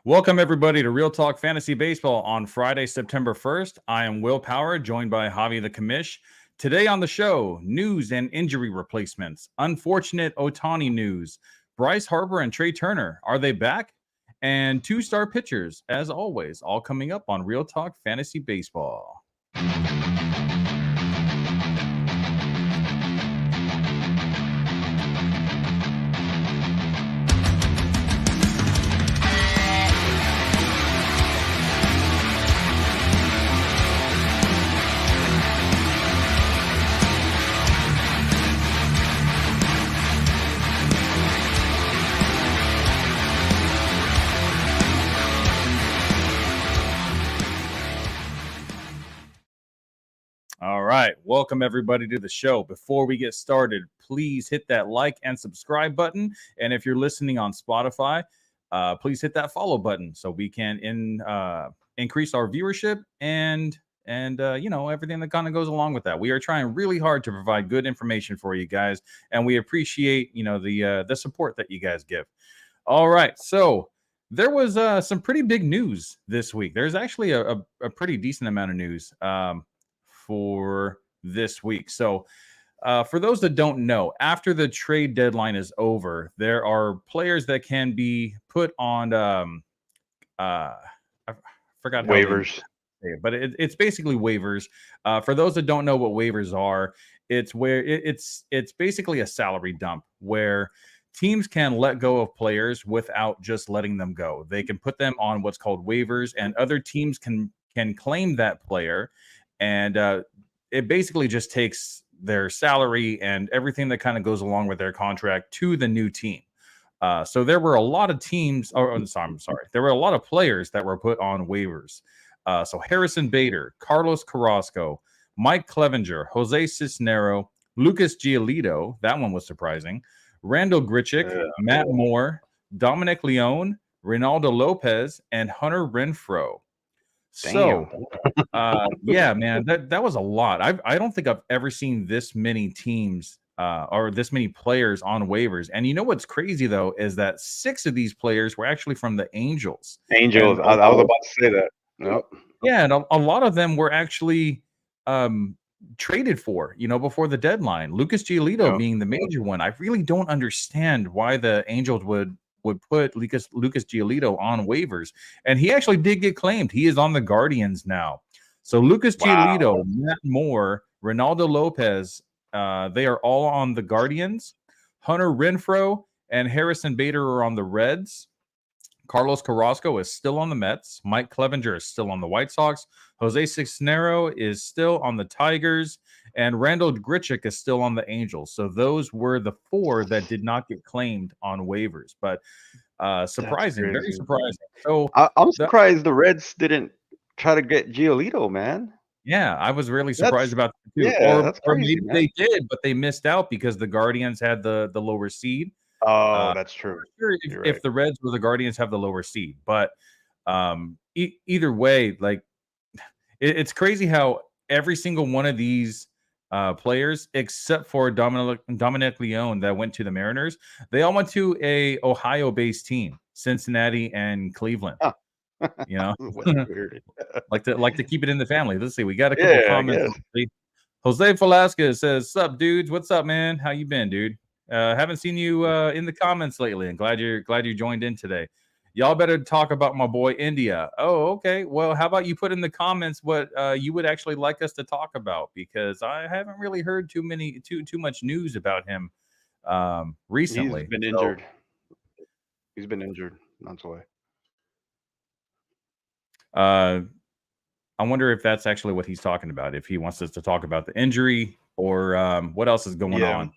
Welcome, everybody, to Real Talk Fantasy Baseball on Friday, September 1st. I am Will Power, joined by Javi the Commish. Today on the show, news and injury replacements, unfortunate Ohtani news, Bryce, Harper, and Trea Turner, are they back? And two-star pitchers, as always, all coming up on Real Talk Fantasy Baseball. All right. Welcome, everybody, to the show. Before we get started, please hit that like and subscribe button. And if you're listening on Spotify, please hit that follow button so we can increase our viewership and everything that kind of goes along with that. We are trying really hard to provide good information for you guys, and we appreciate, the support that you guys give. All right. So there was some pretty big news this week. There's actually a pretty decent amount of news for this week. So for those that don't know, after the trade deadline is over, there are players that can be put on I forgot waivers, but it's basically waivers. For those that don't know what waivers are, it's where it's basically a salary dump where teams can let go of players without just letting them go. They can put them on what's called waivers, and other teams can claim that player. And it basically just takes their salary and everything that kind of goes along with their contract to the new team. So there were a lot of teams. I'm sorry. There were a lot of players that were put on waivers. So Harrison Bader, Carlos Carrasco, Mike Clevenger, Jose Cisnero, Lucas Giolito. That one was surprising. Randall Grichuk, Matt Moore, Dominic Leone, Reynaldo Lopez, and Hunter Renfroe. So, yeah, man, that was a lot. I don't think I've ever seen this many teams or this many players on waivers. And you know what's crazy, though, is that 6 of these players were actually from the Angels. I was about to say that. Nope. Yeah, and a lot of them were actually traded for, before the deadline. Lucas Giolito being the major one. I really don't understand why the Angels would put Lucas Giolito on waivers. And he actually did get claimed. He is on the Guardians now. So Lucas Giolito, Matt Moore, Reynaldo Lopez, they are all on the Guardians. Hunter Renfroe and Harrison Bader are on the Reds. Carlos Carrasco is still on the Mets. Mike Clevenger is still on the White Sox. Jose Cisnero is still on the Tigers. And Randall Grichuk is still on the Angels. So those were the 4 that did not get claimed on waivers. But surprising, very surprising. So I'm surprised the Reds didn't try to get Giolito, man. Yeah, I was really surprised about that too. Yeah, that's crazy, or maybe they did, but they missed out because the Guardians had the lower seed. Oh, that's true. Sure, if the Reds or the Guardians have the lower seed, but either way, like it's crazy how every single one of these players, except for Dominic Leone that went to the Mariners, they all went to a Ohio-based team, Cincinnati and Cleveland. Weird. like to keep it in the family. Let's see, we got a couple comments. Jose Velasquez says, "Sup, dudes? What's up, man? How you been, dude? Haven't seen you in the comments lately, and glad you joined in today. Y'all better talk about my boy India." Oh, okay. Well, how about you put in the comments what you would actually like us to talk about, because I haven't really heard too much news about him recently. He's been injured. He's been injured. Not so way. I wonder if that's actually what he's talking about. If he wants us to talk about the injury or what else is going on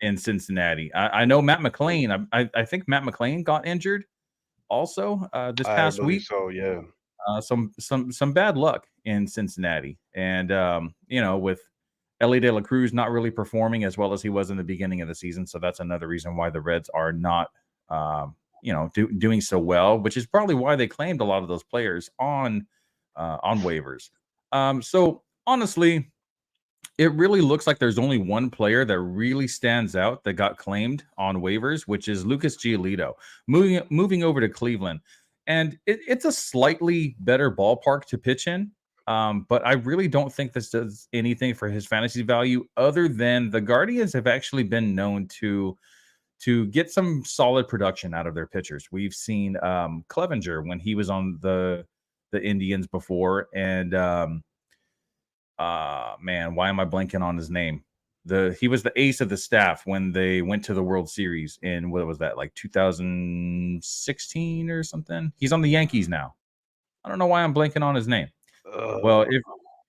in Cincinnati. I know Matt McClain. I think Matt McClain got injured also this past week. So yeah, some bad luck in Cincinnati, and with Ellie De La Cruz not really performing as well as he was in the beginning of the season, so that's another reason why the Reds are not doing so well, which is probably why they claimed a lot of those players on waivers. So honestly, it really looks like there's only one player that really stands out that got claimed on waivers, which is Lucas Giolito. Moving over to Cleveland, and it's a slightly better ballpark to pitch in. But I really don't think this does anything for his fantasy value, other than the Guardians have actually been known to get some solid production out of their pitchers. We've seen Clevenger when he was on the Indians before, and man, why am I blanking on his name? He was the ace of the staff when they went to the World Series in, what was that, like 2016 or something? He's on the Yankees now. I don't know why I'm blanking on his name. Well,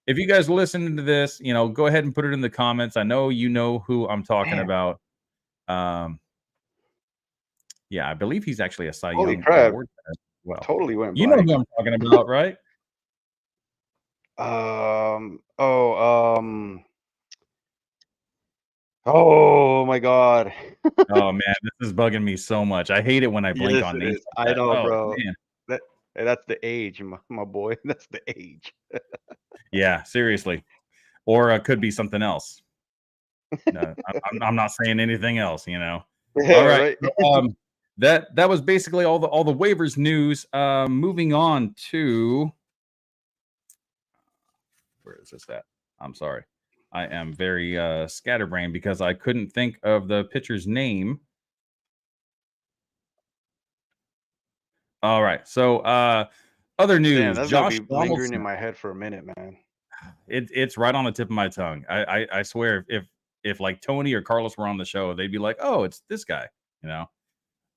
if you guys listening to this, go ahead and put it in the comments. I know you know who I'm talking about. Yeah, I believe he's actually a Cy Holy Young crap. Award winner as well. Totally went You know blank. who I'm talking about, right? Oh my God. Oh man, this is bugging me so much. I hate it when I blink Yes, on it names is. like I that. know, Oh bro. man. That's the age, my boy. That's the age. Yeah, seriously. Or could be something else. No, I'm not saying anything else, All Yeah, right. right. So, that was basically all the waivers news. Moving on to, where is this at? I'm sorry. I am very scatterbrained because I couldn't think of the pitcher's name. All right. So other Damn, news, that's gonna Josh be lingering in Donaldson. my head for a minute, man. It's right on the tip of my tongue. I swear if like Tony or Carlos were on the show, they'd be like, "Oh, it's this guy,"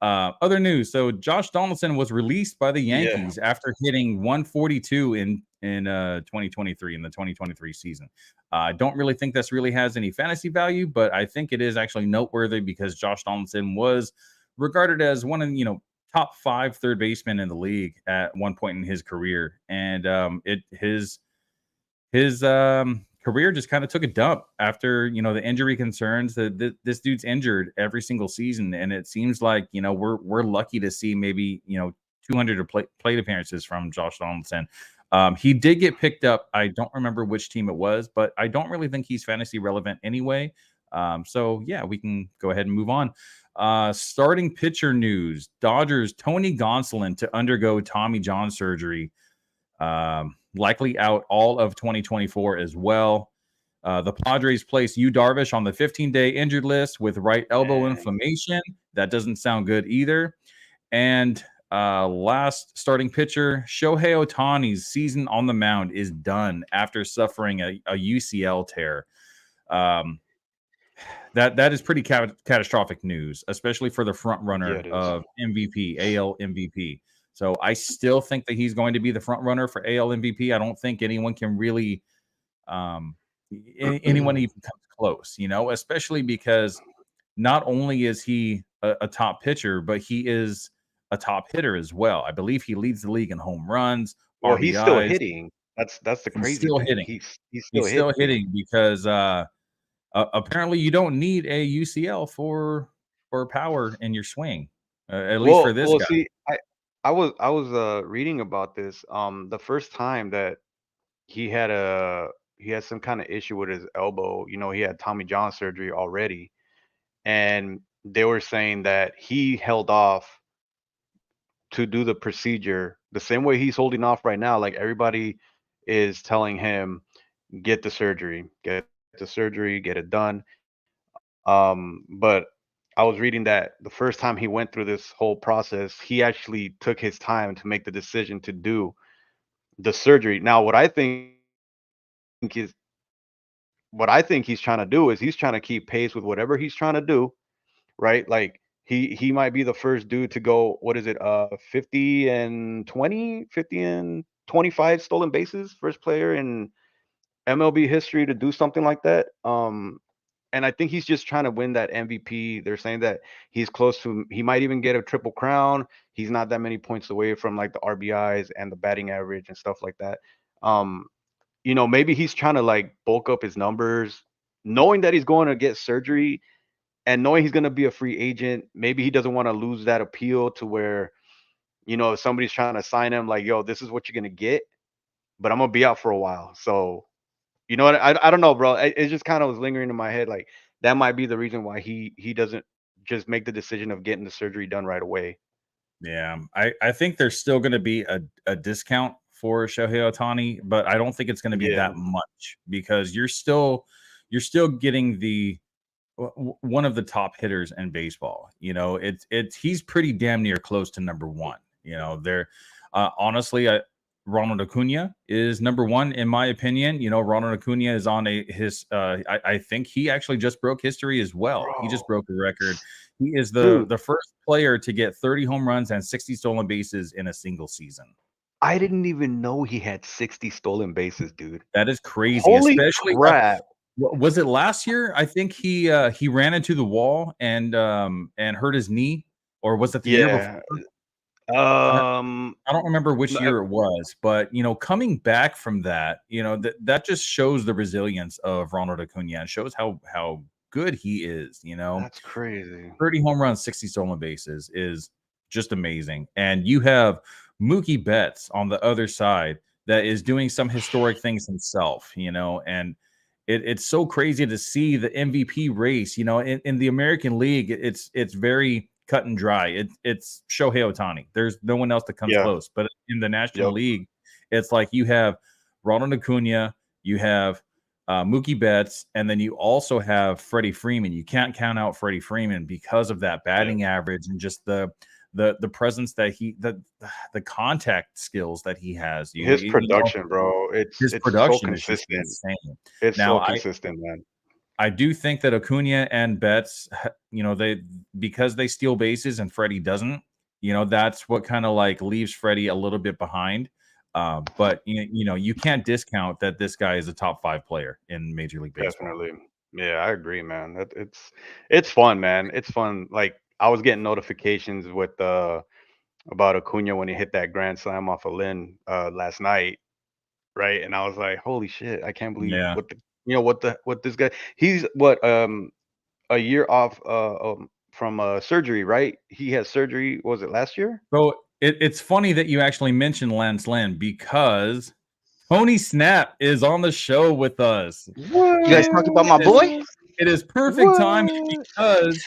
Other news. So Josh Donaldson was released by the Yeah. Yankees after hitting 142 in 2023 in the 2023 season. I don't really think this really has any fantasy value, but I think it is actually noteworthy because Josh Donaldson was regarded as one of top 5 third basemen in the league at one point in his career, and his career just kind of took a dump after the injury concerns. That this dude's injured every single season, and it seems like we're lucky to see maybe 200 plate appearances from Josh Donaldson. He did get picked up. I don't remember which team it was, but I don't really think he's fantasy relevant anyway. So yeah, we can go ahead and move on. Starting pitcher news: Dodgers Tony Gonsolin to undergo Tommy John surgery. Likely out all of 2024 as well. The Padres place Yu Darvish on the 15-day injured list with right elbow inflammation. That doesn't sound good either. And last starting pitcher, Shohei Ohtani's season on the mound is done after suffering a UCL tear. That is pretty catastrophic news, especially for the front runner of MVP, AL MVP. So I still think that he's going to be the front runner for AL MVP. I don't think anyone can really, anyone even comes close, especially because not only is he a top pitcher, but he is a top hitter as well. I believe he leads the league in home runs, Well, he's still RBIs. hitting. That's the He's crazy still thing. hitting. He's still He's still hitting. hitting because apparently you don't need a UCL for power in your swing, at least for this guy. See, I was reading about this. The first time that he had some kind of issue with his elbow. He had Tommy John surgery already, and they were saying that he held off to do the procedure the same way he's holding off right now. Like everybody is telling him, get the surgery, get it done. But I was reading that the first time he went through this whole process, he actually took his time to make the decision to do the surgery. Now, is what I think he's trying to do is he's trying to keep pace with whatever he's trying to do, right? Like he might be the first dude to go, what is it, 50 and 20, 50 and 25 stolen bases, first player in MLB history to do something like that. And I think he's just trying to win that MVP. They're saying that he's close to, he might even get a triple crown. He's not that many points away from like the RBIs and the batting average and stuff like that. Um, maybe he's trying to like bulk up his numbers, knowing that he's going to get surgery and knowing he's going to be a free agent. Maybe he doesn't want to lose that appeal to where, if somebody's trying to sign him, like, yo, this is what you're going to get, but I'm going to be out for a while. So, you know what? I don't know, bro. It just kind of was lingering in my head. Like that might be the reason why he doesn't just make the decision of getting the surgery done right away. Yeah, I think there's still going to be a discount for Shohei Ohtani, but I don't think it's going to be Yeah, that much because you're still getting one of the top hitters in baseball. He's pretty damn near close to number one. There, honestly, Ronald Acuna is number one in my opinion. Ronald Acuna is on I think he actually just broke history as well. He just bro, broke the record. He is the dude, the first player to get 30 home runs and 60 stolen bases in a single season. I didn't even know he had 60 stolen bases, dude. That is crazy, Holy especially crap! was it last year? I think he ran into the wall and hurt his knee, or was it the year before? Yeah. I don't remember which No, year it was, but coming back from that, that just shows the resilience of Ronald Acuna and shows how good he is. that's crazy. 30 home runs, 60 stolen bases is just amazing. And you have Mookie Betts on the other side that is doing some historic things himself, and it's so crazy to see the MVP race, in the American League, it's very cut and dry. It's Shohei Ohtani. There's no one else that comes Yeah. close. But in the National Yep. League, it's like you have Ronald Acuna, you have Mookie Betts, and then you also have Freddie Freeman. You can't count out Freddie Freeman because of that batting average and just the presence that the contact skills that he has. His production, bro. His It's so production is just consistent. insane. It's Now, so consistent, man. I do think that Acuna and Betts, they because they steal bases and Freddie doesn't, that's what kind of like leaves Freddie a little bit behind. But you can't discount that this guy is a top 5 player in Major League Baseball. Definitely. Yeah, I agree, man. It's fun, man. It's fun. Like I was getting notifications with about Acuna when he hit that grand slam off of Lynn last night, right? And I was like, holy shit, I can't believe Yeah. what this guy, he's what a year off from surgery, right? He had surgery, was it last year? So it's funny that you actually mentioned Lance Lynn because Tony Snap is on the show with us. What? You guys talking about my boy? It is perfect timing because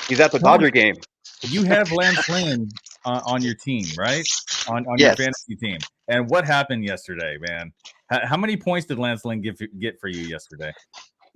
He's at the Dodger game. you have Lance Lynn on your team, right? On your Yes. fantasy team. And what happened yesterday, man? How many points did Lance Lynn get for you yesterday?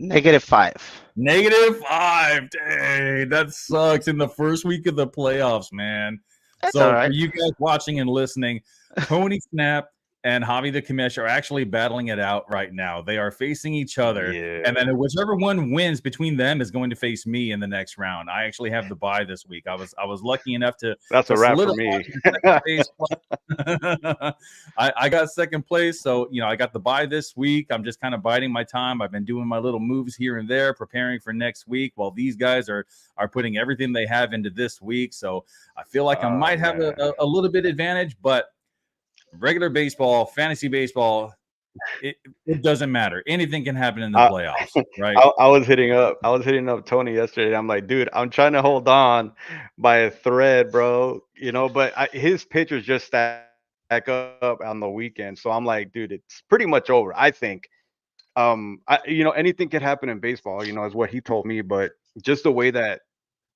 -5. -5. Dang, that sucks in the first week of the playoffs, man. That's So all right. for you guys watching and listening, Tony Snap and Javi the Commish are actually battling it out right now. They are facing each other, and then whichever one wins between them is going to face me in the next round. I actually have the bye this week. I was lucky enough to. That's a wrap for solidify me. second place. I got second place, so I got the bye this week. I'm just kind of biding my time. I've been doing my little moves here and there, preparing for next week, while these guys are putting everything they have into this week. So I feel like I might have a little bit advantage, but regular baseball, fantasy baseball, it doesn't matter. Anything can happen in the playoffs, right? I was hitting up Tony yesterday. I'm like, dude, I'm trying to hold on by a thread, bro. But his pitchers just stack up on the weekend, so I'm like, dude, it's pretty much over. I think, anything could happen in baseball, is what he told me. But just the way that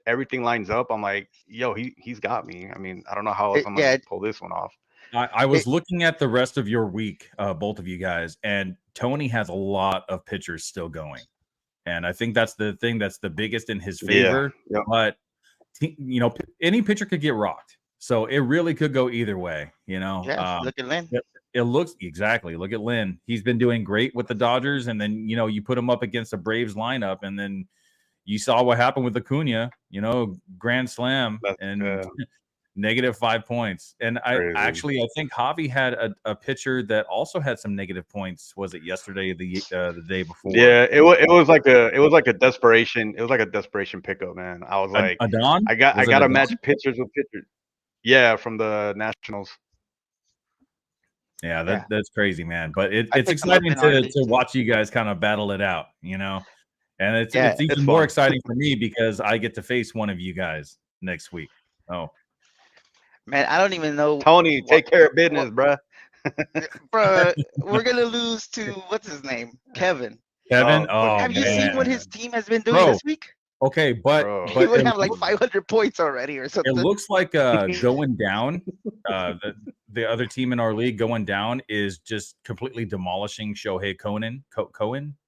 everything lines up, I'm like, yo, he's got me. I mean, I don't know how else I'm gonna pull this one off. I was looking at the rest of your week, both of you guys, and Tony has a lot of pitchers still going. And I think that's the thing that's the biggest in his favor. Yeah. But, any pitcher could get rocked. So it really could go either way, Yeah, look at Lynn. It looks exactly. Look at Lynn. He's been doing great with the Dodgers. And then, you put him up against a Braves lineup. And then you saw what happened with Acuna, grand slam. And -5 points. And I think Javi had a pitcher that also had some negative points. Was it yesterday, the day before? Yeah, it was like a desperation. It was like a desperation pickup, man. I was like, Adon? I got to match pitchers with pitchers. Yeah, from the Nationals. Yeah, that's crazy, man. But it's exciting to watch you guys kind of battle it out, and it's even more exciting for me because I get to face one of you guys next week. Oh. Man, I don't even know. Tony, take care of business, bro. Bro, we're gonna lose to what's his name, Kevin. Kevin, have you seen what his team has been doing this week? Okay, but bro. He would it have like 500 points already or It something. looks like going down. The other team in our league going down is just completely demolishing Shohei Cohen.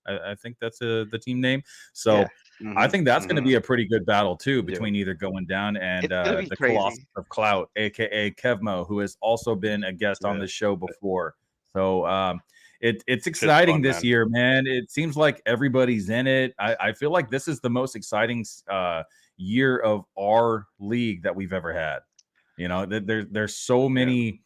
I think that's the team name. So Yeah, I think that's going to Mhm. be a pretty good battle too Yeah. between either going down and it's gonna be the Colossus crazy. of Clout, aka Kevmo, who has also been a guest on Yeah. this show before. So it's Shit's exciting fun, this man. year, man. It seems like everybody's in it. I feel like this is the most exciting year of our league that we've ever had. You know, there's so many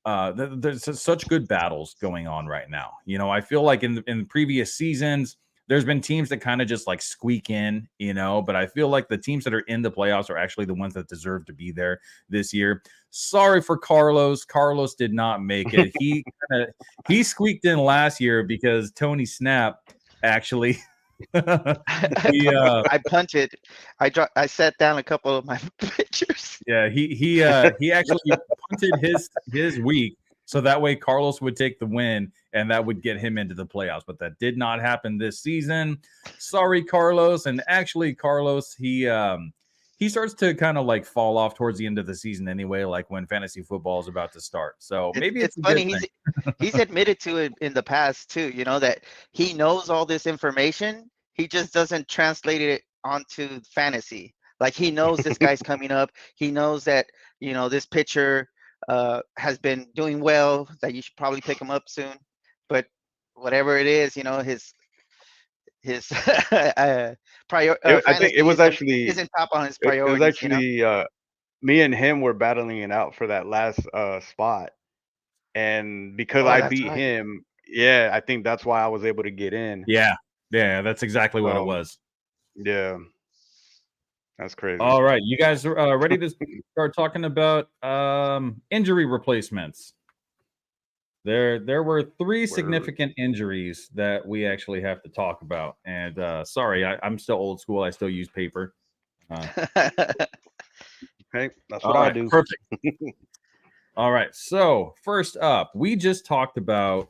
there's such good battles going on right now. You know, I feel like in previous seasons there's been teams that kind of just like squeak in, you know, but I feel like the teams that are in the playoffs are actually the ones that deserve to be there this year. Sorry for Carlos. Carlos did not make it. He squeaked in last year because Tony Snap actually he I punted. I set down a couple of my pictures. Yeah, he actually punted his week so that way Carlos would take the win and that would get him into the playoffs. But that did not happen this season. Sorry, Carlos. And actually, Carlos, he starts to kind of like fall off towards the end of the season anyway, like when fantasy football is about to start. So maybe it's It's a good funny. thing. He's admitted to it in the past too. You know that he knows all this information. He just doesn't translate it onto fantasy. Like he knows this guy's coming up. He knows that this pitcher has been doing well. That you should probably pick him up soon. But whatever it is, his I think it fantasy was actually isn't top on his it was priorities. actually me and him were battling it out for that last spot. And because Oh, I that's beat right. him, yeah, I think that's why I was able to get in. Yeah. Yeah, that's exactly what it Um, was. yeah, that's crazy. All right. You guys are ready to start talking about injury replacements. There were three Word. significant injuries that we actually have to talk about. And sorry, I'm still old school. I still use paper. Uh, Okay, that's what all I right, do. perfect. All right. So first up, we just talked about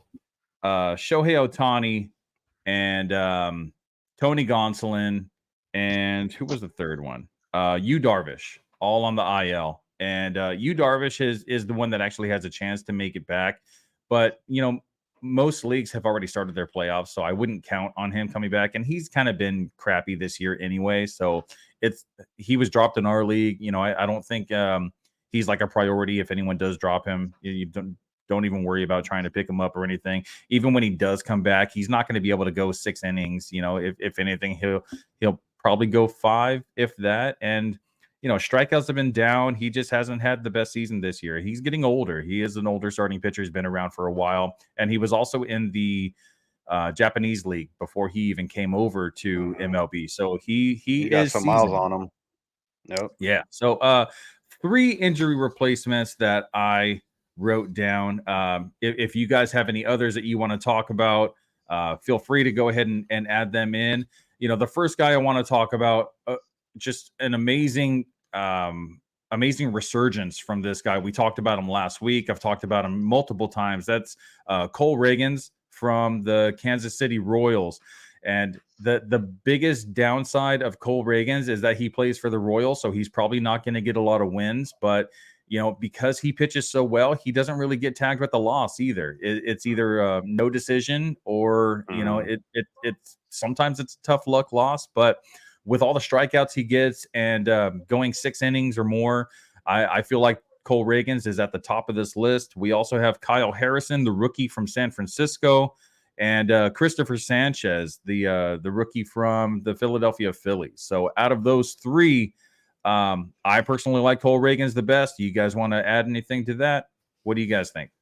Shohei Ohtani and Tony Gonsolin, and who was the third one? Yu Darvish, all on the IL. And Yu Darvish is the one that actually has a chance to make it back. But most leagues have already started their playoffs, so I wouldn't count on him coming back. And he's kind of been crappy this year anyway. So he was dropped in our league. I don't think he's like a priority. If anyone does drop him, you don't even worry about trying to pick him up or anything. Even when he does come back, he's not going to be able to go 6 innings. If anything, he'll probably go 5, if that. And strikeouts have been down. He just hasn't had the best season this year. He's getting older. He is an older starting pitcher. He's been around for a while, and he was also in the Japanese league before he even came over to MLB. So he got is some miles seasoned. on him. Yep. Yeah. So 3 injury replacements that I wrote down. If you guys have any others that you want to talk about, feel free to go ahead and add them in. The first guy I want to talk about, just an amazing resurgence from this guy. We talked about him last week. I've talked about him multiple times. That's Cole Ragans from the Kansas City Royals. And the biggest downside of Cole Ragans is that he plays for the Royals, so he's probably not going to get a lot of wins. But because he pitches so well, he doesn't really get tagged with the loss either. It's either no decision or it's sometimes it's a tough luck loss. But with all the strikeouts he gets and going 6 innings or more, I feel like Cole Ragans is at the top of this list. We also have Kyle Harrison, the rookie from San Francisco, and Christopher Sanchez, the rookie from the Philadelphia Phillies. So out of those 3, I personally like Cole Ragans the best. Do you guys want to add anything to that? What do you guys think?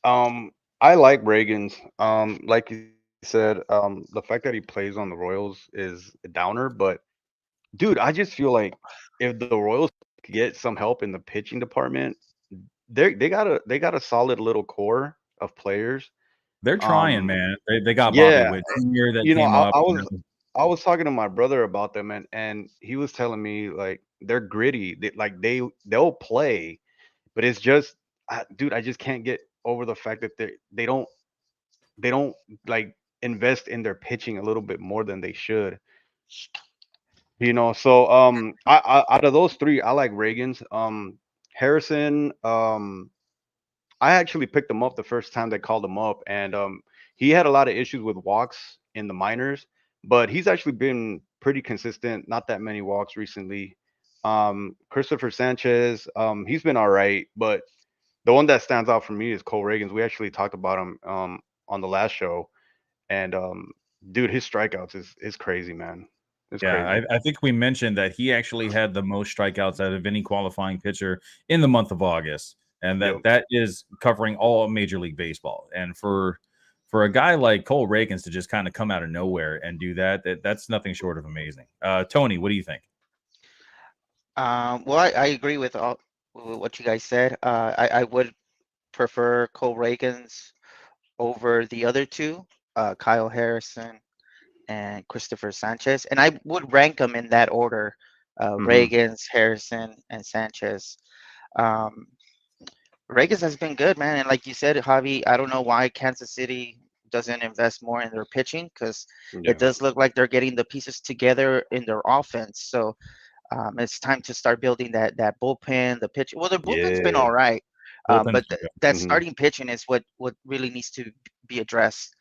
I like Ragans. Like you said, the fact that he plays on the Royals is a downer, but dude, I just feel like if the Royals get some help in the pitching department, they got a solid little core of players. They're trying, man. They got Bobby Yeah, Witt Jr. that you know, came I, up. I was I was talking to my brother about them, and he was telling me like they're gritty. They'll play, but it's just, dude, I just can't get over the fact that they don't like invest in their pitching a little bit more than they should. So out of those three, I like Ragans. Harrison, I actually picked him up the first time they called him up, and he had a lot of issues with walks in the minors, but he's actually been pretty consistent. Not that many walks recently. Christopher Sanchez, he's been all right, but the one that stands out for me is Cole Ragans. We actually talked about him on the last show, and dude, his strikeouts is crazy, man. It's Yeah, crazy. I think we mentioned that he actually had the most strikeouts out of any qualifying pitcher in the month of August, and Yep. that is covering all of Major League Baseball. And for a guy like Cole Ragans to just kind of come out of nowhere and do that's nothing short of amazing. Tony, what do you think? Well, I agree with all with what you guys said. I would prefer Cole Reagans over the other two, Kyle Harrison and Christopher Sanchez, and I would rank them in that order: Hmm. Reagans, Harrison, and Sanchez. Um, Reagans has been good, man, and like you said, Javi, I don't know why Kansas City doesn't invest more in their pitching because it Yeah. does look like they're getting the pieces together in their offense. So it's time to start building that bullpen, the pitch. Well, the bullpen's been Yeah. all right, Bullpen's but been good. that Hmm. starting pitching is what really needs to be addressed.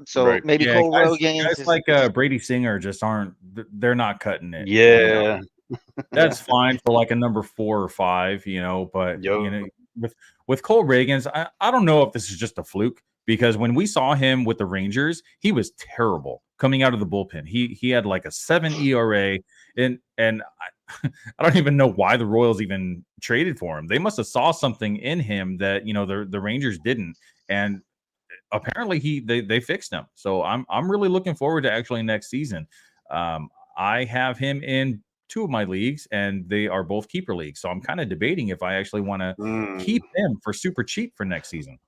So Right. maybe Yeah, Cole guys Rogans like is Brady Singer just aren't they're not cutting it. Yeah. That's yeah. fine for like a number 4 or 5, but Yo. with Cole Reagans, I don't know if this is just a fluke because when we saw him with the Rangers, he was terrible coming out of the bullpen. He had like a 7 ERA, and I don't even know why the Royals even traded for him. They must have saw something in him that the Rangers didn't, and apparently they fixed him. So I'm really looking forward to actually next season. I have him in two of my leagues, and they are both keeper leagues. So I'm kind of debating if I actually want to Mm, keep him for super cheap for next season.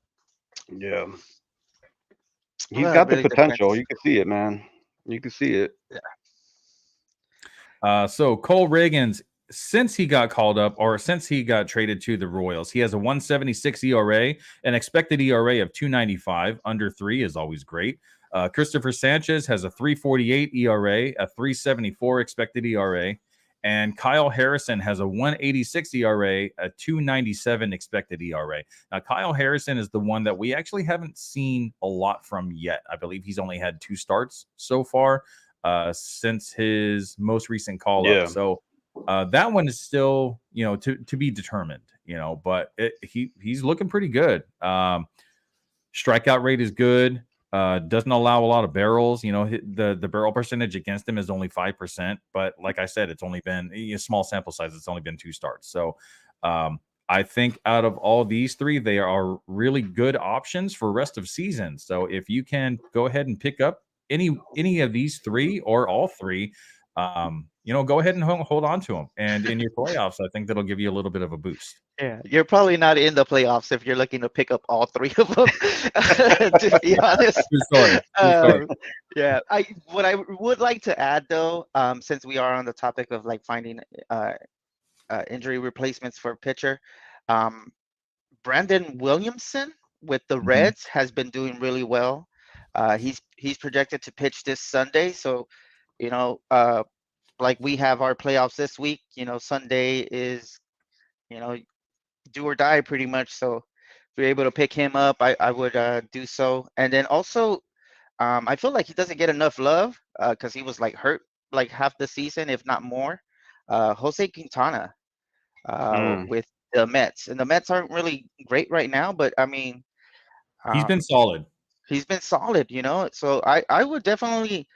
yeah. He's Well, it got the really potential. depends. You can see it, man. You can see it. Yeah. So Cole Reagans, since he got called up or since he got traded to the Royals, he has a 176 ERA, an expected ERA of 295. Under 3 is always great. Christopher Sanchez has a 348 ERA, a 374 expected ERA. And Kyle Harrison has a 186 ERA, a 297 expected ERA. Now, Kyle Harrison is the one that we actually haven't seen a lot from yet. I believe he's only had 2 starts so far since his most recent call up. Yeah. So that one is still, to be determined, but he's looking pretty good. Strikeout rate is good. Doesn't allow a lot of barrels. The barrel percentage against him is only 5%. But like I said, it's only been a small sample size. It's only been 2 starts. So I think out of all these 3, they are really good options for rest of season. So if you can go ahead and pick up any of these 3 or all 3, go ahead and hold on to them. And in your playoffs, I think that'll give you a little bit of a boost. Yeah, you're probably not in the playoffs if you're looking to pick up all 3 of them. To be honest, True story. True story. um, yeah. I would like to add though, since we are on the topic of like finding uh, injury replacements for pitcher, um, Brandon Williamson with the Mhm. Reds has been doing really well. He's projected to pitch this Sunday, so you know, like we have our playoffs this week. Sunday is you know do or die pretty much. So if you're able to pick him up, I would do so. And then also, I feel like he doesn't get enough love because he was like hurt like half the season, if not more. Jose Quintana Mm. with the Mets, and the Mets aren't really great right now, but I mean, He's been um, solid. he's been solid. So I would definitely.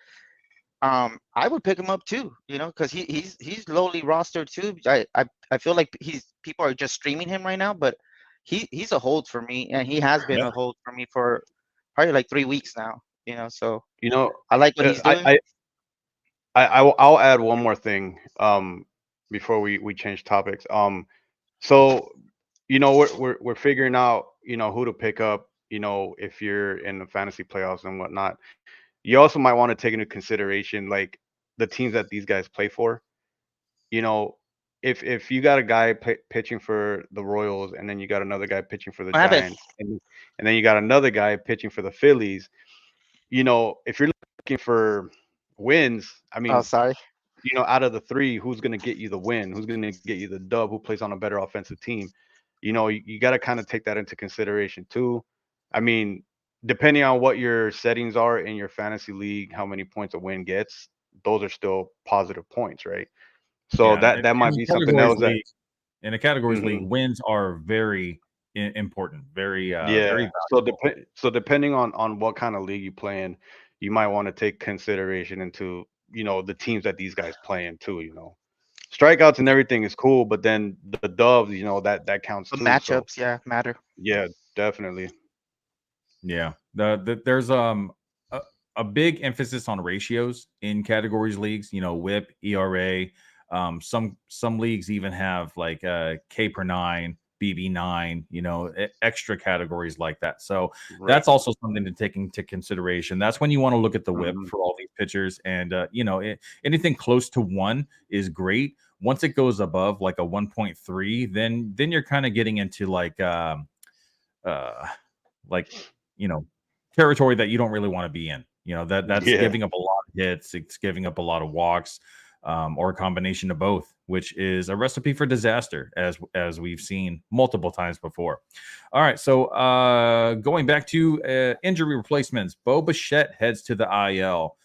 I would pick him up too, because he's lowly rostered too. I feel like people are just streaming him right now, but he's a hold for me, and he has been Yeah. a hold for me for probably like 3 weeks now. So You know, I like what uh, he's I, doing. I, I'll add one more thing before we change topics. So we're figuring out who to pick up. If you're in the fantasy playoffs and whatnot, you also might want to take into consideration like the teams that these guys play for. You know, if you got a guy pitching for the Royals and then you got another guy pitching for the I have it. Giants and then you got another guy pitching for the Phillies. If you're looking for wins. I Oh, mean, sorry. out of the three, who's going to get you the win? Who's going to get you the dub? Who plays on a better offensive team? You got to kind of take that into consideration too. I mean, depending on what your settings are in your fantasy league, how many points a win gets, those are still positive points, right? So Yeah, that in might the be something categories else that. league, in the categories league, Mhm. wins are very important, very Yeah. valuable. So depending on what kind of league you play in, you might want to take consideration into the teams that these guys play in too. Strikeouts and everything is cool, but then the dubs, that counts The too. So matchups, yeah, matter. yeah, definitely. Yeah, there's a, a big emphasis on ratios in categories leagues. WHIP, ERA. Some leagues even have like K per nine, BB9. Extra categories like that. So Right. that's also something to take into consideration. That's when you want to look at the WHIP Hmm. for all these pitchers, and anything close to one is great. Once it goes above like a 1.3, then you're kind of getting into uh like territory that you don't really want to be in. That's Yeah. giving up a lot of hits, it's giving up a lot of walks, or a combination of both, which is a recipe for disaster, as we've seen multiple times before. All right, so going back to injury replacements, Bo Bichette heads to the IL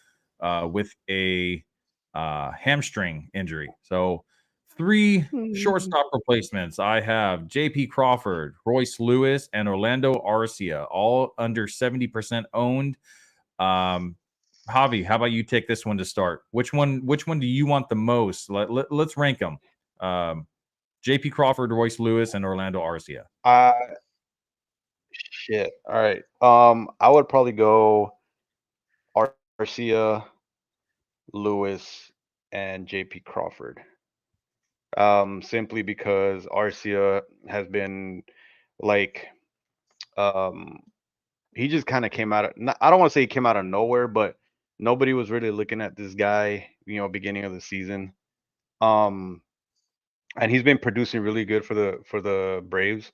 with a hamstring injury. So three Mm. shortstop replacements. I have J.P. Crawford, Royce Lewis, and Orlando Arcia, all under 70% owned. Um, Javi, how about you take this one to start? Which one do you want the most? Let's rank them. Um, J.P. Crawford, Royce Lewis, and Orlando Arcia. Uh Shit. All right. I would probably go Arcia, Lewis, and JP Crawford. Simply because Arcia has been like um he just kind of came out of I don't want to say he came out of nowhere, but nobody was really looking at this guy, beginning of the season. Um and he's been producing really good for the Braves.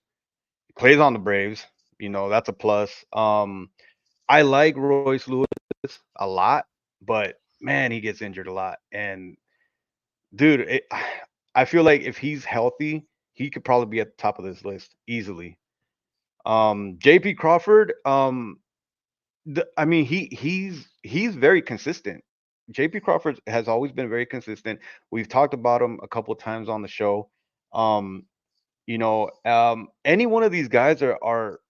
Plays on the Braves, that's a plus. I like Royce Lewis a lot, but man, he gets injured a lot. And dude, I feel like if he's healthy, he could probably be at the top of this list easily. JP Crawford, I mean, he's very consistent. JP Crawford has always been very consistent. We've talked about him a couple of times on the show. Um, any one of these guys are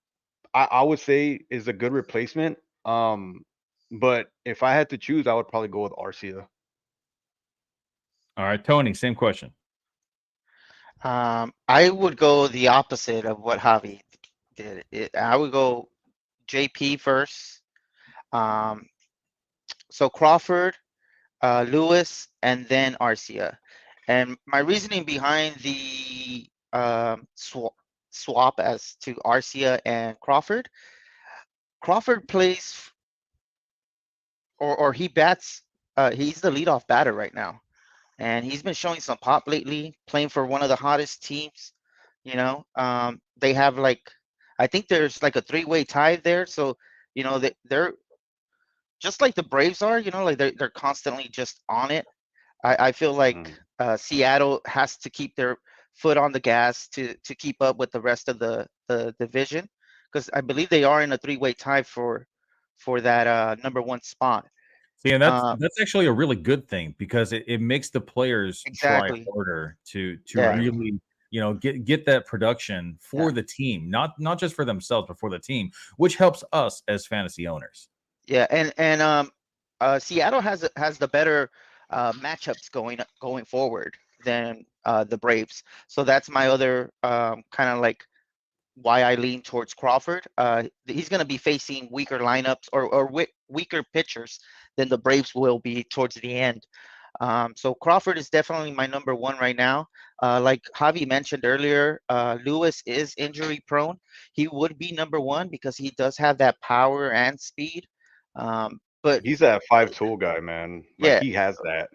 I would say is a good replacement. But if I had to choose, I would probably go with Arcia. All right, Tony, same question. I would go the opposite of what Javi did. I would go JP first. Um, so Crawford, Lewis, and then Arcia. And my reasoning behind the swap as to Arcia and Crawford, Crawford plays or he bats. He's the leadoff batter right now, and he's been showing some pop lately, playing for one of the hottest teams. They have I think there's like a three-way tie there. So they're just like the Braves are. Like they're constantly just on it. I feel like Mm. Seattle has to keep their foot on the gas to keep up with the rest of the division, because I believe they are in a three-way tie for that number one spot. See, and that's Uh, that's actually a really good thing because it makes the players try exactly. harder to Yeah. Right. really get that production Yeah. for the team, not just for themselves but for the team, which helps us as fantasy owners. Yeah. And Seattle has the better matchups going forward than the Braves. So that's my other kind of like why I lean towards Crawford. He's going to be facing weaker lineups or weaker pitchers than the Braves will be towards the end. So Crawford is definitely my number one right now. Like Javi mentioned earlier, Lewis is injury prone. He would be number one because he does have that power and speed. But He's that five tool guy, man. Like yeah, he has that.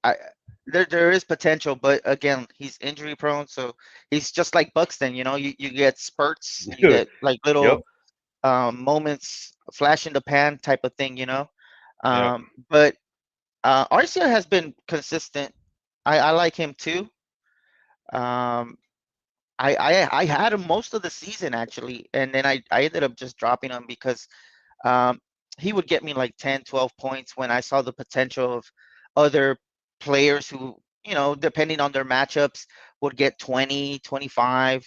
I there is potential, but again, he's injury prone. So he's just like Buxton. You get spurts, you get like Yep. little moments, flash in the pan type of thing. But Arcia has been consistent. I like him too. Um, I had him most of the season actually, and then I ended up just dropping him because um, he would get me like 10, 12 points when I saw the potential of other players who, depending on their matchups, would get 20, 25,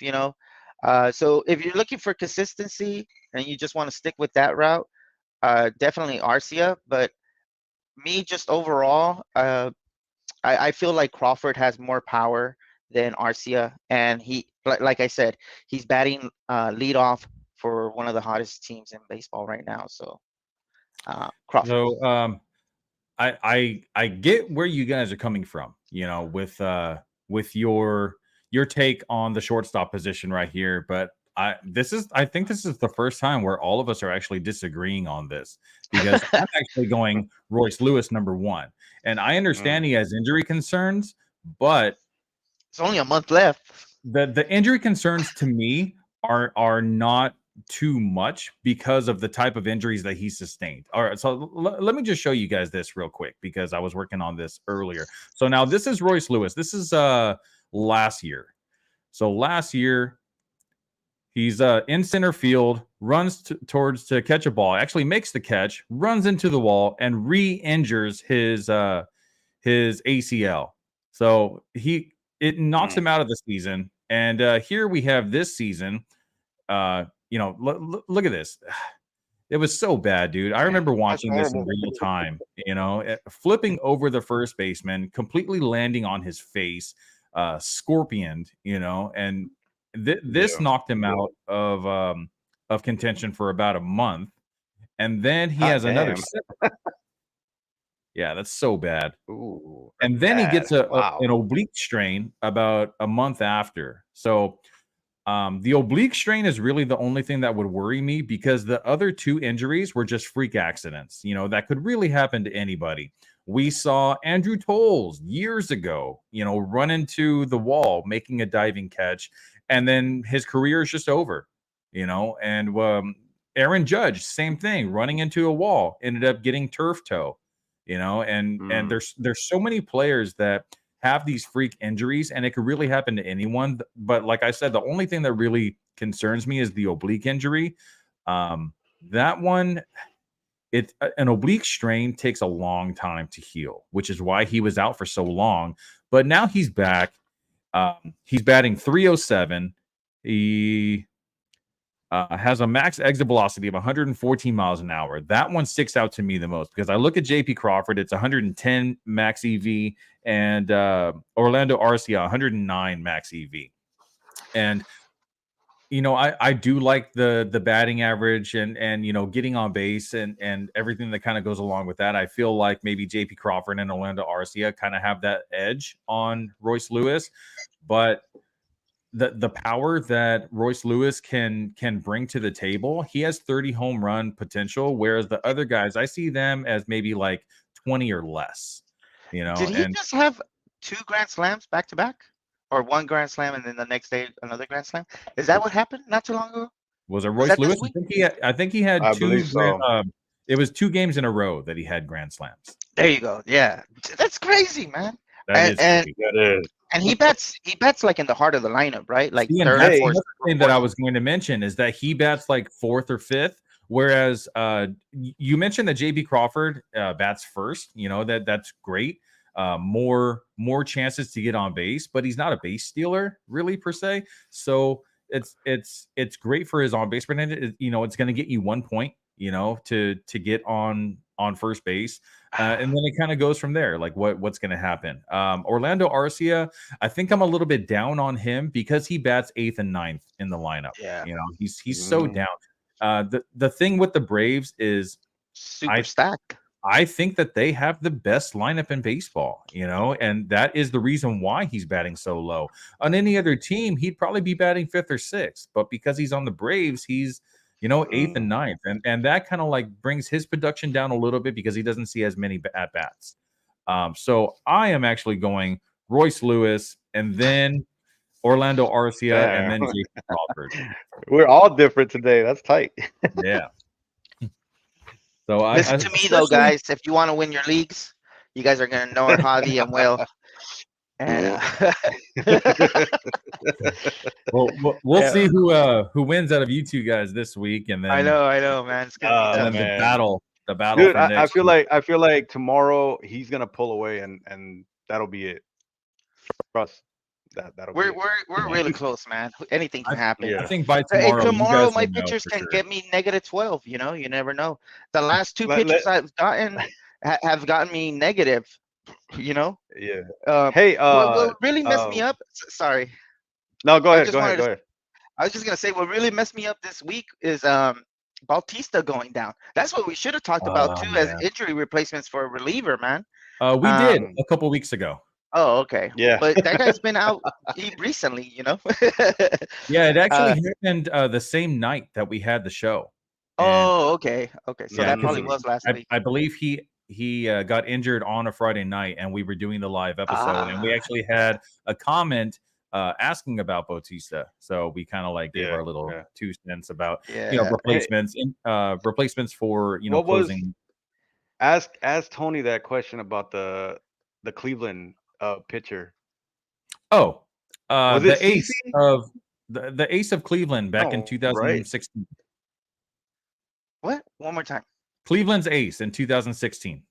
So if you're looking for consistency and you just want to stick with that route, definitely Arcia. But me, just overall, I feel like Crawford has more power than Arcia, and he, like I said, he's batting leadoff for one of the hottest teams in baseball right now. So Crawford. So I get where you guys are coming from, with your take on the shortstop position right here, but I think this is the first time where all of us are actually disagreeing on this, because I'm actually going Royce Lewis number 1. And I understand he has injury concerns, but It's only a month left. the injury concerns to me are not too much because of the type of injuries that he sustained. All right, so let me just show you guys this real quick, because I was working on this earlier. So now this is Royce Lewis. This is last year. So last year he's in center field, runs towards to catch a ball, actually makes the catch, runs into the wall, and re-injures his ACL. So it knocks him out of the season. And here we have this season. Look at this. It was so bad, dude. I remember watching this in real time, flipping over the first baseman, completely landing on his face, scorpioned, and this knocked him out of contention for about a month. And then he has another. Yeah, that's so bad. Ooh, and then he gets an oblique strain about a month after. So the oblique strain is really the only thing that would worry me, because the other 2 injuries were just freak accidents, that could really happen to anybody. We saw Andrew Toles years ago, run into the wall, making a diving catch, and then his career is just over, and Aaron Judge, same thing, running into a wall, ended up getting turf toe, and there's so many players that have these freak injuries, and it could really happen to anyone. But like I said, the only thing that really concerns me is the oblique injury. That one, an oblique strain takes a long time to heal, which is why he was out for so long. But now he's back. He's batting .307. He has a max exit velocity of 114 miles an hour. That one sticks out to me the most, because I look at JP Crawford, it's 110 max EV, and Orlando Arcia, 109 max EV. And I do like the batting average and getting on base and everything that kind of goes along with that. I feel like maybe JP Crawford and Orlando Arcia kind of have that edge on Royce Lewis, but the power that Royce Lewis can bring to the table, he has 30 home run potential, whereas the other guys, I see them as maybe like 20 or less. Did he just have 2 grand slams back to back, or 1 grand slam and then the next day another grand slam? Is that what happened not too long ago? Was it Royce Lewis? I think he had 2. So. It was 2 games in a row that he had grand slams. There you go. Yeah, that's crazy, man. That is. And he bets like in the heart of the lineup, right? Like third, that's fourth. The thing that I was going to mention is that he bats like 4th or 5th, whereas you mentioned that JP Crawford bats first. That's great. More chances to get on base, but he's not a base stealer really per se. So it's great for his on base percentage. It's going to get you 1 point. To get on first base, and then it kind of goes from there. Like what's going to happen? Orlando Arcia, I think I'm a little bit down on him because he bats 8th and 9th in the lineup. Yeah, he's so down. The thing with the Braves is super stacked. I think that they have the best lineup in baseball, and that is the reason why he's batting so low. On any other team, he'd probably be batting 5th or 6th, but because he's on the Braves, he's 8th and 9th, and that kind of like brings his production down a little bit because he doesn't see as many at bats. So I am actually going Royce Lewis, and then Orlando Arcia, and then JP Crawford. We're all different today. That's tight. Yeah. So Listen to me though, guys. If you want to win your leagues, you guys are gonna know Javi and Will. And we'll Yeah. see who wins out of you two guys this week, and then I know, man. It's gonna be and tough. then man. the battle Dude, for I next. feel like tomorrow he's gonna pull away and that'll be it. Trust that'll be We're it. really close, man. Anything can happen. Yeah. I think by Hey, tomorrow, you tomorrow guys my will know pitchers for can sure. get me -12. You know, you never know. The last two Let- pitchers I've gotten have gotten me negative. You know. Yeah. Hey, what really messed me up? Sorry, no, go I ahead, just go wanted ahead, to. go ahead. I was just gonna say what really messed me up this week is Bautista going down. That's what we should have talked about too as Yeah. injury replacements for a reliever, man. We did a couple weeks ago. Oh, okay. Yeah. But that guy's been out recently, you know. Yeah, it actually happened the same night that we had the show. Oh, okay. So Yeah, that probably 'cause was last week. I believe he got injured on a Friday night, and we were doing the live episode, and we actually had a comment asking about Bautista. So we kind of like gave our little 2 cents about replacements replacements for What was- closing. Ask Tony that question about the Cleveland pitcher. Oh, Was the it ace CC? of the ace of Cleveland back in No, 2016. What? One more time. Cleveland's ace in 2016.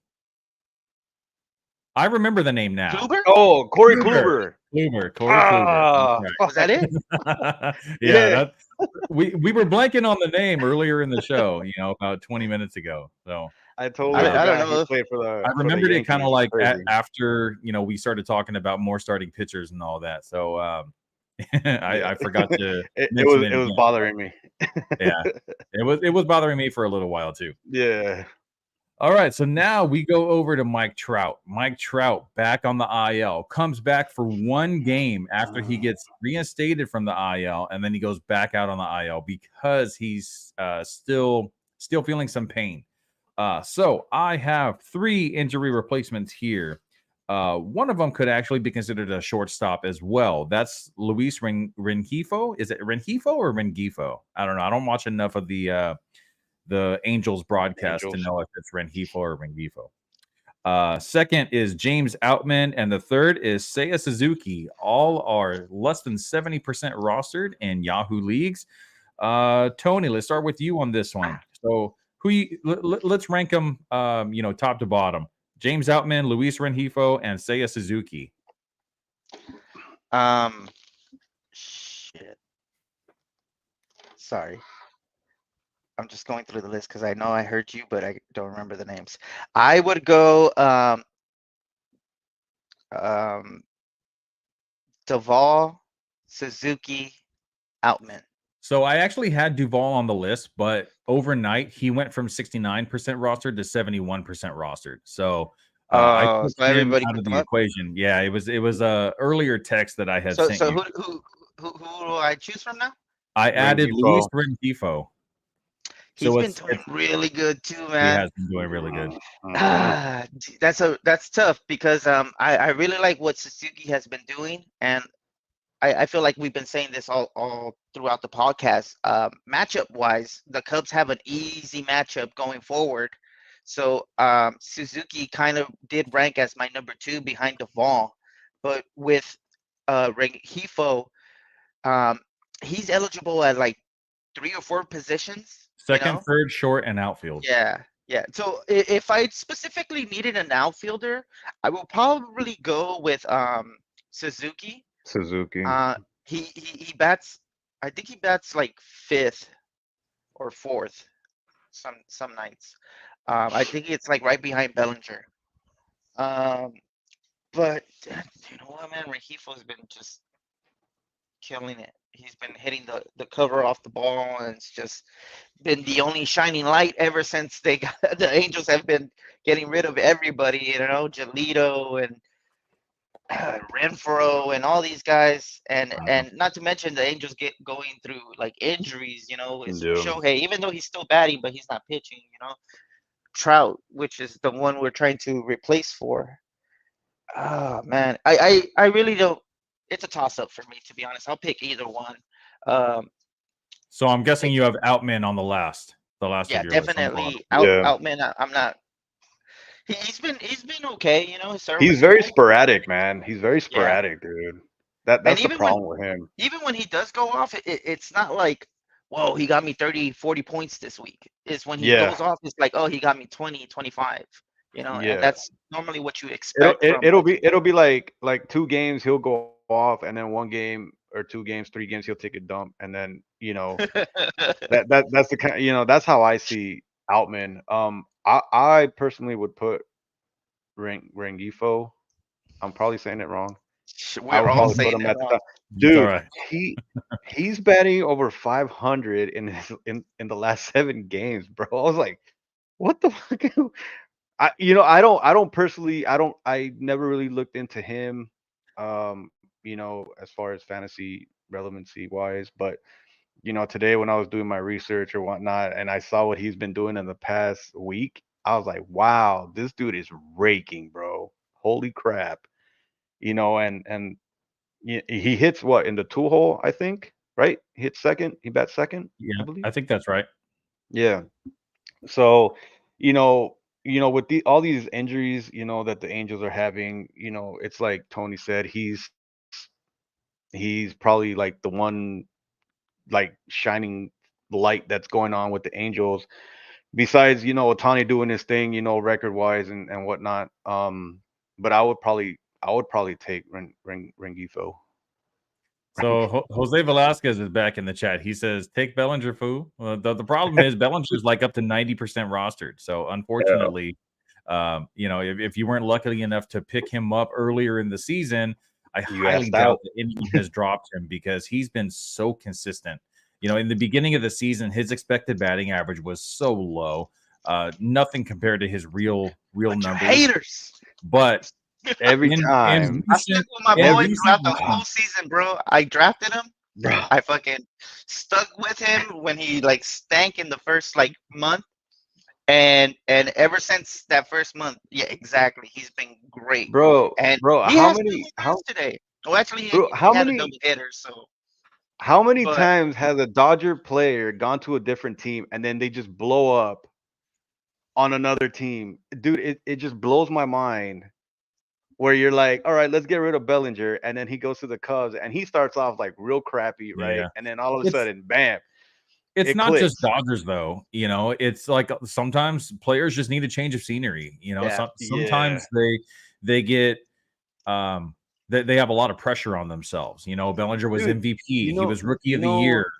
I remember the name now. Kluber? Oh, Corey Kluber. Kluber. Corey Kluber. That's Was that it? right. Yeah. We were blanking on the name earlier in the show, about 20 minutes ago. So I totally I don't forgot know he if- played for the. I remembered it kind of like Crazy. after we started talking about more starting pitchers and all that. So I forgot to. It mention was again. bothering me. Yeah, it was bothering me for a little while too. Yeah. All right, so now we go over to Mike Trout. Mike Trout back on the IL, comes back for one game after he gets reinstated from the IL, and then he goes back out on the IL because he's still feeling some pain. So I have 3 injury replacements here. One of them could actually be considered a shortstop as well. That's Luis Rengifo. Is it Rengifo or Rengifo? I don't know. I don't watch enough of the Angels broadcast to know if it's Rengifo or Rengifo. Second is James Outman, and the third is Seiya Suzuki. All are less than 70% rostered in Yahoo leagues. Tony, let's start with you on this one. So let's rank them top to bottom. James Outman, Luis Rengifo, and Seiya Suzuki. Shit. Sorry. I'm just going through the list because I know I heard you, but I don't remember the names. I would go Duvall, Suzuki, Outman. So I actually had Duvall on the list, but overnight he went from 69% rostered to 71% rostered. So I took so him everybody out of picked him the up? equation. Yeah, it was a earlier text that I had So sent so you. who do I choose from now? I added Rengifo. Luis Rengifo. He's So been doing really good too, He man. has been doing really good. That's tough because I really like what Suzuki has been doing, and I feel like we've been saying this all throughout the podcast. Matchup wise, the Cubs have an easy matchup going forward. So Suzuki kind of did rank as my number 2 behind Duvall, but with Rengifo, he's eligible at like 3 or 4 positions. Second, third, short, and outfield. Yeah. So if I specifically needed an outfielder, I will probably go with Suzuki. He bats. I think he bats like 5th or 4th. Some nights. I think it's like right behind Bellinger. But you know what, man? Regifo's been just killing it. He's been hitting the cover off the ball, and it's just been the only shining light ever since the Angels have been getting rid of everybody, Giolito and Renfroe and all these guys, and not to mention the Angels get going through like injuries, with Shohei, even though he's still batting, but he's not pitching, Trout, which is the one we're trying to replace for. Oh man, I really don't. It's a toss-up for me, to be honest. I'll pick either one. So I'm guessing you have Outman on the last. the last Yeah, of your list. I'm going definitely. Yeah. Outman. I'm not. He's been okay. You know, his He's service. very sporadic, man. He's very Yeah, sporadic, dude. and That's the problem with him. even when he does go off, it's not like, whoa, he got me 30, 40 points this week. It's when he Yeah, goes off, it's like, oh, he got me 20, 25. You know, and yeah. that's normally what you expect from. It'll be like 2 games he'll go off, and then 1 game or 2 games, 3 games he'll take a dump, and then that's the kind, that's how I see Outman. I personally would put Rengifo. I'm probably saying it wrong. I We're would all probably put saying him it at the wrong. top. It's all Dude, right. he's batting over 500 in the last 7 games, bro. I was like, what the fuck? I never really looked into him, as far as fantasy relevancy wise, but today when I was doing my research or whatnot, and I saw what he's been doing in the past week, I was like, wow, this dude is raking, bro. Holy crap. And he hits what in the 2 hole, I think, right? He hits second. He bats second, I Yeah, believe. I think that's right. Yeah. So, with all these injuries, that the Angels are having, it's like Tony said, he's probably like the one like shining light that's going on with the Angels. Besides, Ohtani doing his thing, record wise and whatnot. But I would probably take Rengifo. So Jose Velasquez is back in the chat. He says, "Take Bellinger, foo." The problem is Bellinger's like up to 90% rostered. So Yeah, unfortunately, if you weren't lucky enough to pick him up earlier in the season, I you highly asked out. doubt that anyone has dropped him because he's been so consistent. In the beginning of the season, his expected batting average was so low, nothing compared to his real Bunch of numbers. haters. But Every in time, I stuck recent, with my in boy recent throughout the months, whole season, bro. I drafted him. bro. I fucking stuck with him when he like stank in the first like month, and ever since that first month, yeah, exactly, he's been great. Bro, And bro, he has 2 home runs today. Oh, actually, bro, he had a double header. So, how many but times has a Dodger player gone to a different team and then they just blow up on another team? Dude, it just blows my mind where you're like, all right, let's get rid of Bellinger, and then he goes to the Cubs and he starts off like real crappy, right? yeah, And then all of a it's sudden, bam, it's it not just clicks. Dodgers though. It's like sometimes players just need a change of scenery. yeah, Yeah. Sometimes they get they have a lot of pressure on themselves. Bellinger was Dude, MVP. you He know, was rookie you of the know, year.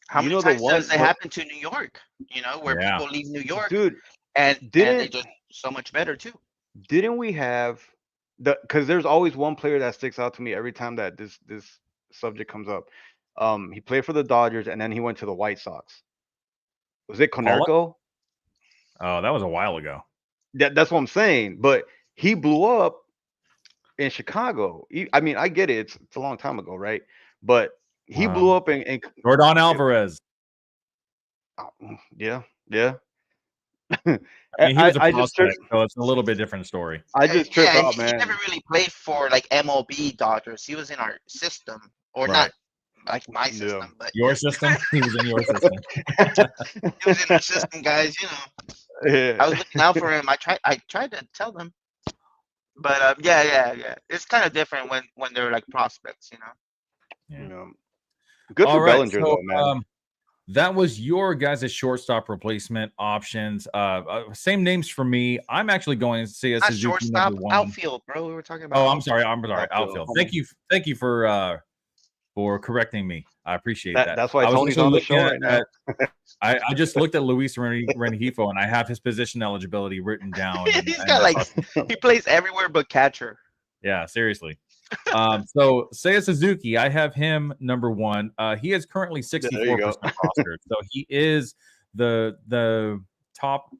how many the times does one it happen to New York? Where Yeah. people leave New York dude, and they didn't just so much better too. didn't we have because there's always one player that sticks out to me every time that this subject comes up. He played for the Dodgers and then he went to the White Sox. Was it Pollock? Konerko? Oh, that was a while ago. That's what I'm saying. But he blew up in Chicago. I mean, I get it. It's a long time ago, right? But he blew up in Jordan Alvarez. yeah, yeah. I mean, he was a I just tripped. prospect, so it's a little bit different story. I just tripped Yeah, out, he never man. really played for like MLB Dodgers. He was in our system, or Right. not like my Yeah. system, but Your system? He was in your system. he was in our system, guys. I Yeah. was looking out for him. I tried to tell them, but yeah. It's kind of different when they're like prospects. Yeah. Yeah. Good All for right. Bellinger So though, man. that was your guys' shortstop replacement options. Same names for me. I'm actually going to say a Not Suzuki shortstop, number one. outfield, bro. We were talking about Oh, I'm outfield. sorry. I'm sorry. Outfield. Outfield. Thank you for correcting me. I appreciate that. That's why I was Tony's actually on the looking show right now. I just looked at Luis Rengifo and I have his position eligibility written down. And, He's and got I like thought, he plays everywhere but catcher. yeah, seriously. So Seiya Suzuki, I have him number one. He is currently 64% There you go. rostered. So he is the top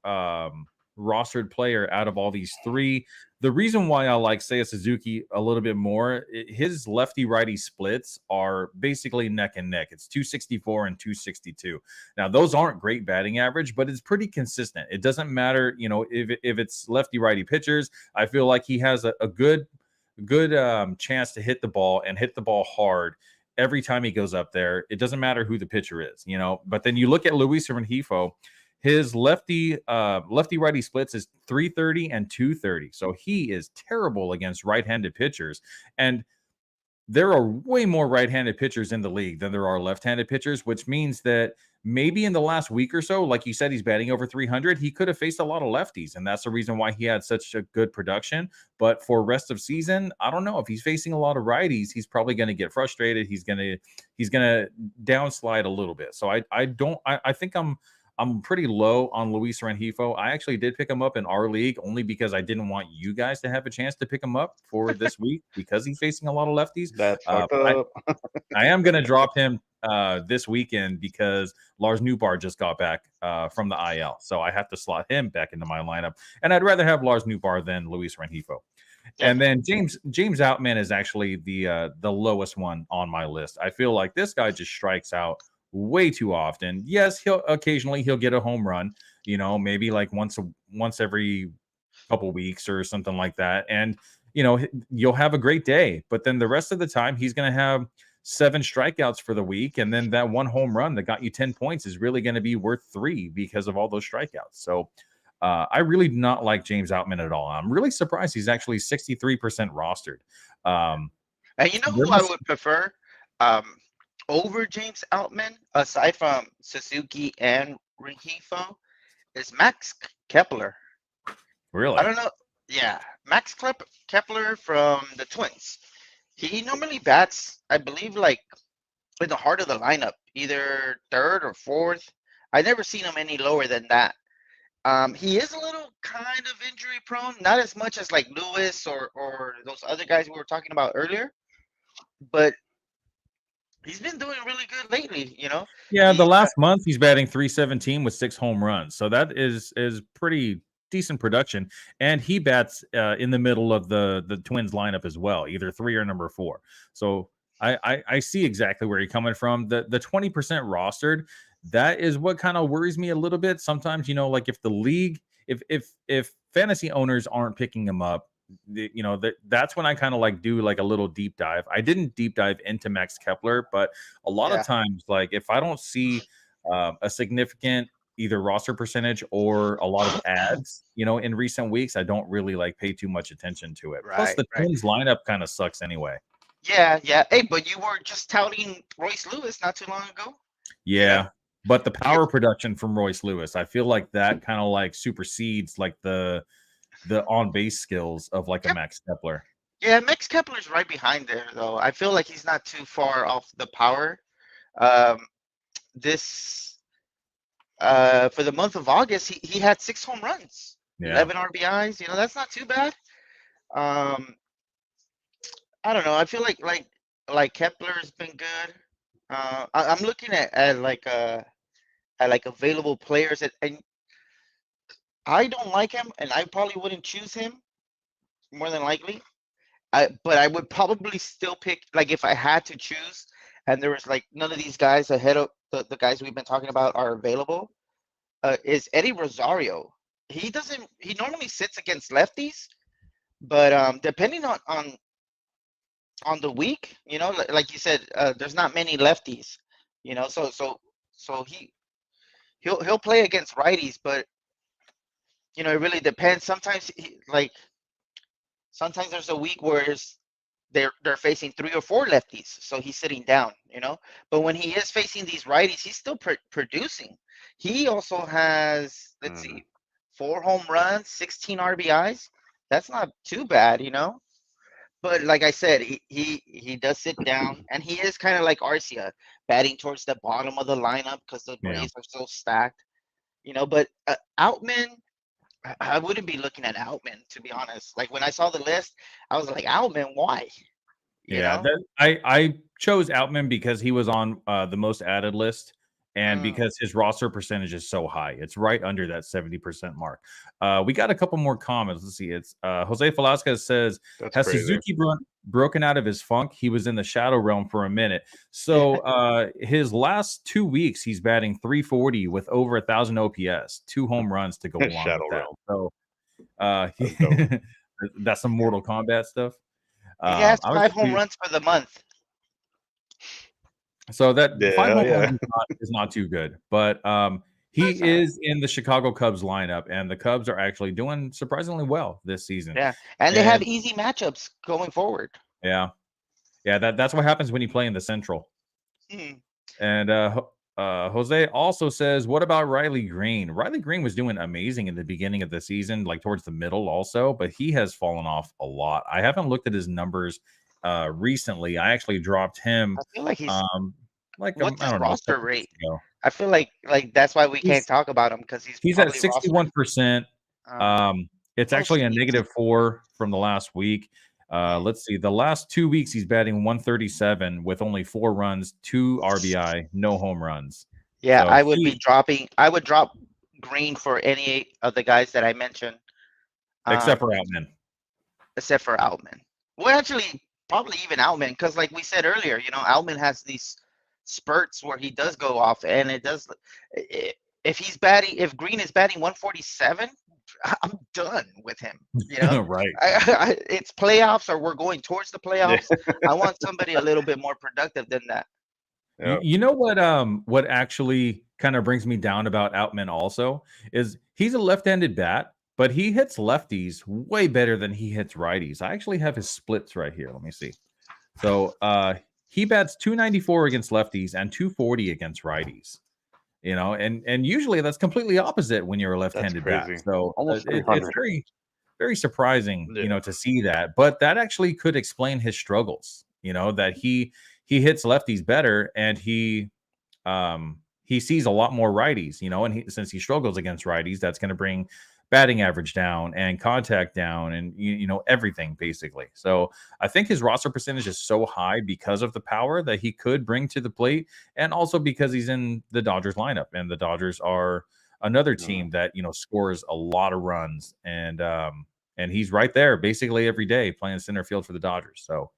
rostered player out of all these three. The reason why I like Seiya Suzuki a little bit more, his lefty righty splits are basically neck and neck. It's 264 and 262. Now, those aren't great batting average, but it's pretty consistent. It doesn't matter, if it's lefty righty pitchers. I feel like he has a good chance to hit the ball and hit the ball hard every time he goes up there. It doesn't matter who the pitcher is, but then you look at Luis Rengifo. His lefty righty splits is 330 and 230. So he is terrible against right-handed pitchers. And there are way more right-handed pitchers in the league than there are left-handed pitchers, which means that maybe in the last week or so, like you said, he's batting over 300. He could have faced a lot of lefties, and that's the reason why he had such a good production. But for rest of season, I don't know if he's facing a lot of righties. He's probably going to get frustrated. He's gonna downslide a little bit. So I think I'm pretty low on Luis Rengifo. I actually did pick him up in our league only because I didn't want you guys to have a chance to pick him up for this week because he's facing a lot of lefties. That's fucked up. I am going to drop him this weekend because Lars Nootbaar just got back from the IL. So I have to slot him back into my lineup. And I'd rather have Lars Nootbaar than Luis Rengifo. And then James Outman is actually the lowest one on my list. I feel like this guy just strikes out way too often. Yes, he'll get a home run, maybe like once every couple weeks or something like that. And, you'll have a great day. But then the rest of the time, he's going to have 7 strikeouts for the week. And then that one home run that got you 10 points is really going to be worth 3 because of all those strikeouts. So I really do not like James Outman at all. I'm really surprised he's actually 63% rostered. And you know who I would prefer? Over James Outman, aside from Suzuki and Rengifo, is Max Kepler. Really? I don't know. Yeah, Max Kepler from the Twins. He normally bats, I believe, like in the heart of the lineup, either third or fourth. I never seen him any lower than that. He is a little kind of injury prone, not as much as like Lewis or those other guys we were talking about earlier, but he's been doing really good lately, Yeah, the last month he's batting 317 with 6 home runs. So that is pretty decent production. And he bats in the middle of the Twins lineup as well, either 3 or number 4. So I see exactly where you're coming from. The 20% rostered, that is what kind of worries me a little bit. Sometimes, like if the league, if fantasy owners aren't picking him up, that's when I kind of like do like a little deep dive. I didn't deep dive into Max Kepler, but a lot of times, like if I don't see a significant either roster percentage or a lot of ads, in recent weeks, I don't really like pay too much attention to it. Plus the Twins lineup kind of sucks anyway. Yeah. Hey, but you were just touting Royce Lewis not too long ago. Yeah. But the power production from Royce Lewis, I feel like that kind of like supersedes like the on-base skills of like a Max Kepler. Yeah, Max Kepler's right behind there, though. I feel like he's not too far off the power. For the month of August, he had 6 home runs, 11 RBIs. That's not too bad. I don't know. I feel like Kepler's been good. I'm looking at like available players, and I don't like him, and I probably wouldn't choose him more than likely. But I would probably still pick, like if I had to choose, and there was like none of these guys ahead of the guys we've been talking about are available, is Eddie Rosario. He normally sits against lefties, but depending on the week, like you said, there's not many lefties, so he'll play against righties, but it really depends. Sometimes sometimes there's a week where they're facing 3 or 4 lefties, so he's sitting down, But when he is facing these righties, he's still producing. He also has, let's see, 4 home runs, 16 RBIs. That's not too bad, But like I said, he does sit down, and he is kind of like Arcia, batting towards the bottom of the lineup because the Braves are so stacked, But Outman, I wouldn't be looking at Outman, to be honest. Like when I saw the list, I was like, Outman, why? I chose Outman because he was on the most added list, and because his roster percentage is so high. It's right under that 70% mark. We got a couple more comments. Let's see. It's Jose Velasquez says, has Suzuki broken out of his funk? He was in the shadow realm for a minute. So his last 2 weeks, he's batting 340 with over 1,000 OPS, 2 home runs to go along with that. So that's some Mortal Kombat stuff. He has 5 home runs for the month. So that 5 home runs is not too good, but He That's all right. is in the Chicago Cubs lineup, and the Cubs are actually doing surprisingly well this season. Yeah, and they have easy matchups going forward. Yeah, that's what happens when you play in the Central. And Jose also says, what about Riley Green? Riley Green was doing amazing in the beginning of the season, like towards the middle also, but he has fallen off a lot. I haven't looked at his numbers recently. I actually dropped him I feel like he's like what's I his don't know, a roster couple weeks rate? ago. I feel like that's why we He's- can't talk about him because He's at probably rostered. 61%. It's actually a -4 from the last week. Let's see. The last 2 weeks, he's batting 137 with only 4 runs, 2 RBI, no home runs. Yeah, So I would be dropping. I would drop Green for any of the guys that I mentioned, except for Outman. except for Outman. Well, actually, probably even Outman, because like we said earlier, Outman has these spurts where he does go off, and it does. If Green is batting 147, I'm done with him. Right. It's playoffs, or we're going towards the playoffs. I want somebody a little bit more productive than that. Yep. You know what actually kind of brings me down about Outman also is he's a left-handed bat, but he hits lefties way better than he hits righties. I actually have his splits right here. Let me see. So he bats 294 against lefties and 240 against righties. And usually that's completely opposite when you're a left-handed bat. So almost it's very, very surprising, to see that. But that actually could explain his struggles. That he hits lefties better, and he sees a lot more righties. And since he struggles against righties, that's going to bring batting average down and contact down, and everything basically. So I think his roster percentage is so high because of the power that he could bring to the plate, and also because he's in the Dodgers lineup, and the Dodgers are another team that scores a lot of runs, and he's right there basically every day playing center field for the Dodgers. So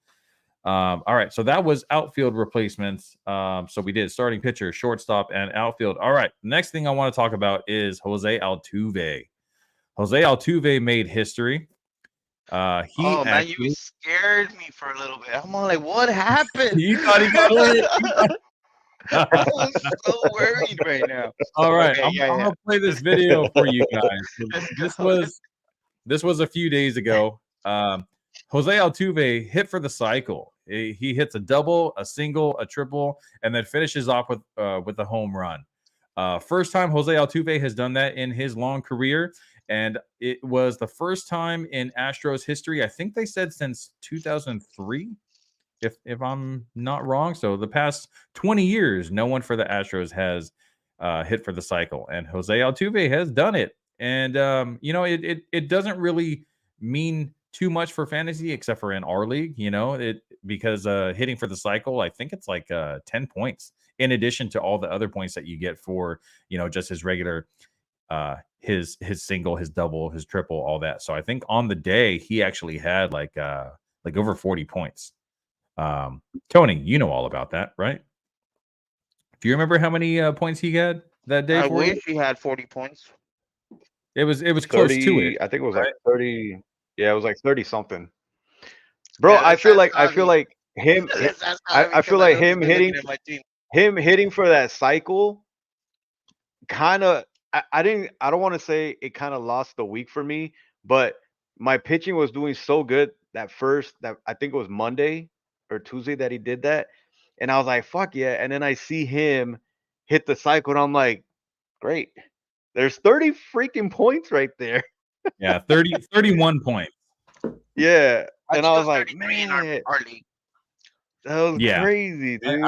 all right, so that was outfield replacements. So we did starting pitcher, shortstop, and outfield. All right, next thing I want to talk about is Jose Altuve. Jose Altuve made history. Man, you scared me for a little bit. I'm all like, what happened? You thought he got lit. I was so worried right now. All right, I'm gonna play this video for you guys. This was a few days ago. Jose Altuve hit for the cycle. He hits a double, a single, a triple, and then finishes off with a home run. First time Jose Altuve has done that in his long career, and it was the first time in Astros history. I think they said since 2003, if I'm not wrong. So the past 20 years, no one for the Astros has hit for the cycle, and Jose Altuve has done it. And it doesn't really mean too much for fantasy, except for in our league, because hitting for the cycle, I think it's like 10 points in addition to all the other points that you get for, just his regular, his single, his double, his triple, all that. So I think on the day he actually had like over 40 points. Tony, you know all about that, right? Do you remember how many points he had that day? I wish he had 40 points. It was close to it. I think it was like 30. Yeah, it was like 30 something. Bro, I feel like him hitting for that cycle kind of I don't want to say it kind of lost the week for me, but my pitching was doing so good that I think it was Monday or Tuesday that he did that, and I was like, fuck yeah. And then I see him hit the cycle, and I'm like, great. There's 30 freaking points right there. Yeah, 31 points. Yeah. And I was like, man, our league. That was crazy, dude.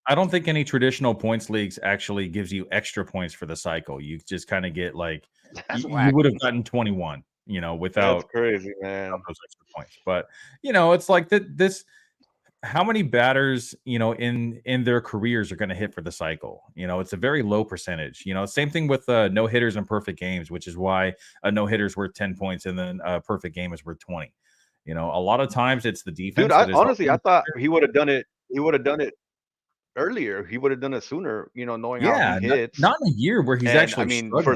I don't think any traditional points leagues actually gives you extra points for the cycle. You just kind of get like you would have gotten 21, without That's crazy, man. Those extra points. But it's like this. How many batters, in their careers are going to hit for the cycle? It's a very low percentage. Same thing with no hitters and perfect games, which is why a no hitter is worth 10 points and then a perfect game is worth 20. A lot of times it's the defense. Dude, honestly, I thought he would have done it. He would have done it earlier. He would have done it sooner. Knowing how he hits. Not in a year where he's actually. For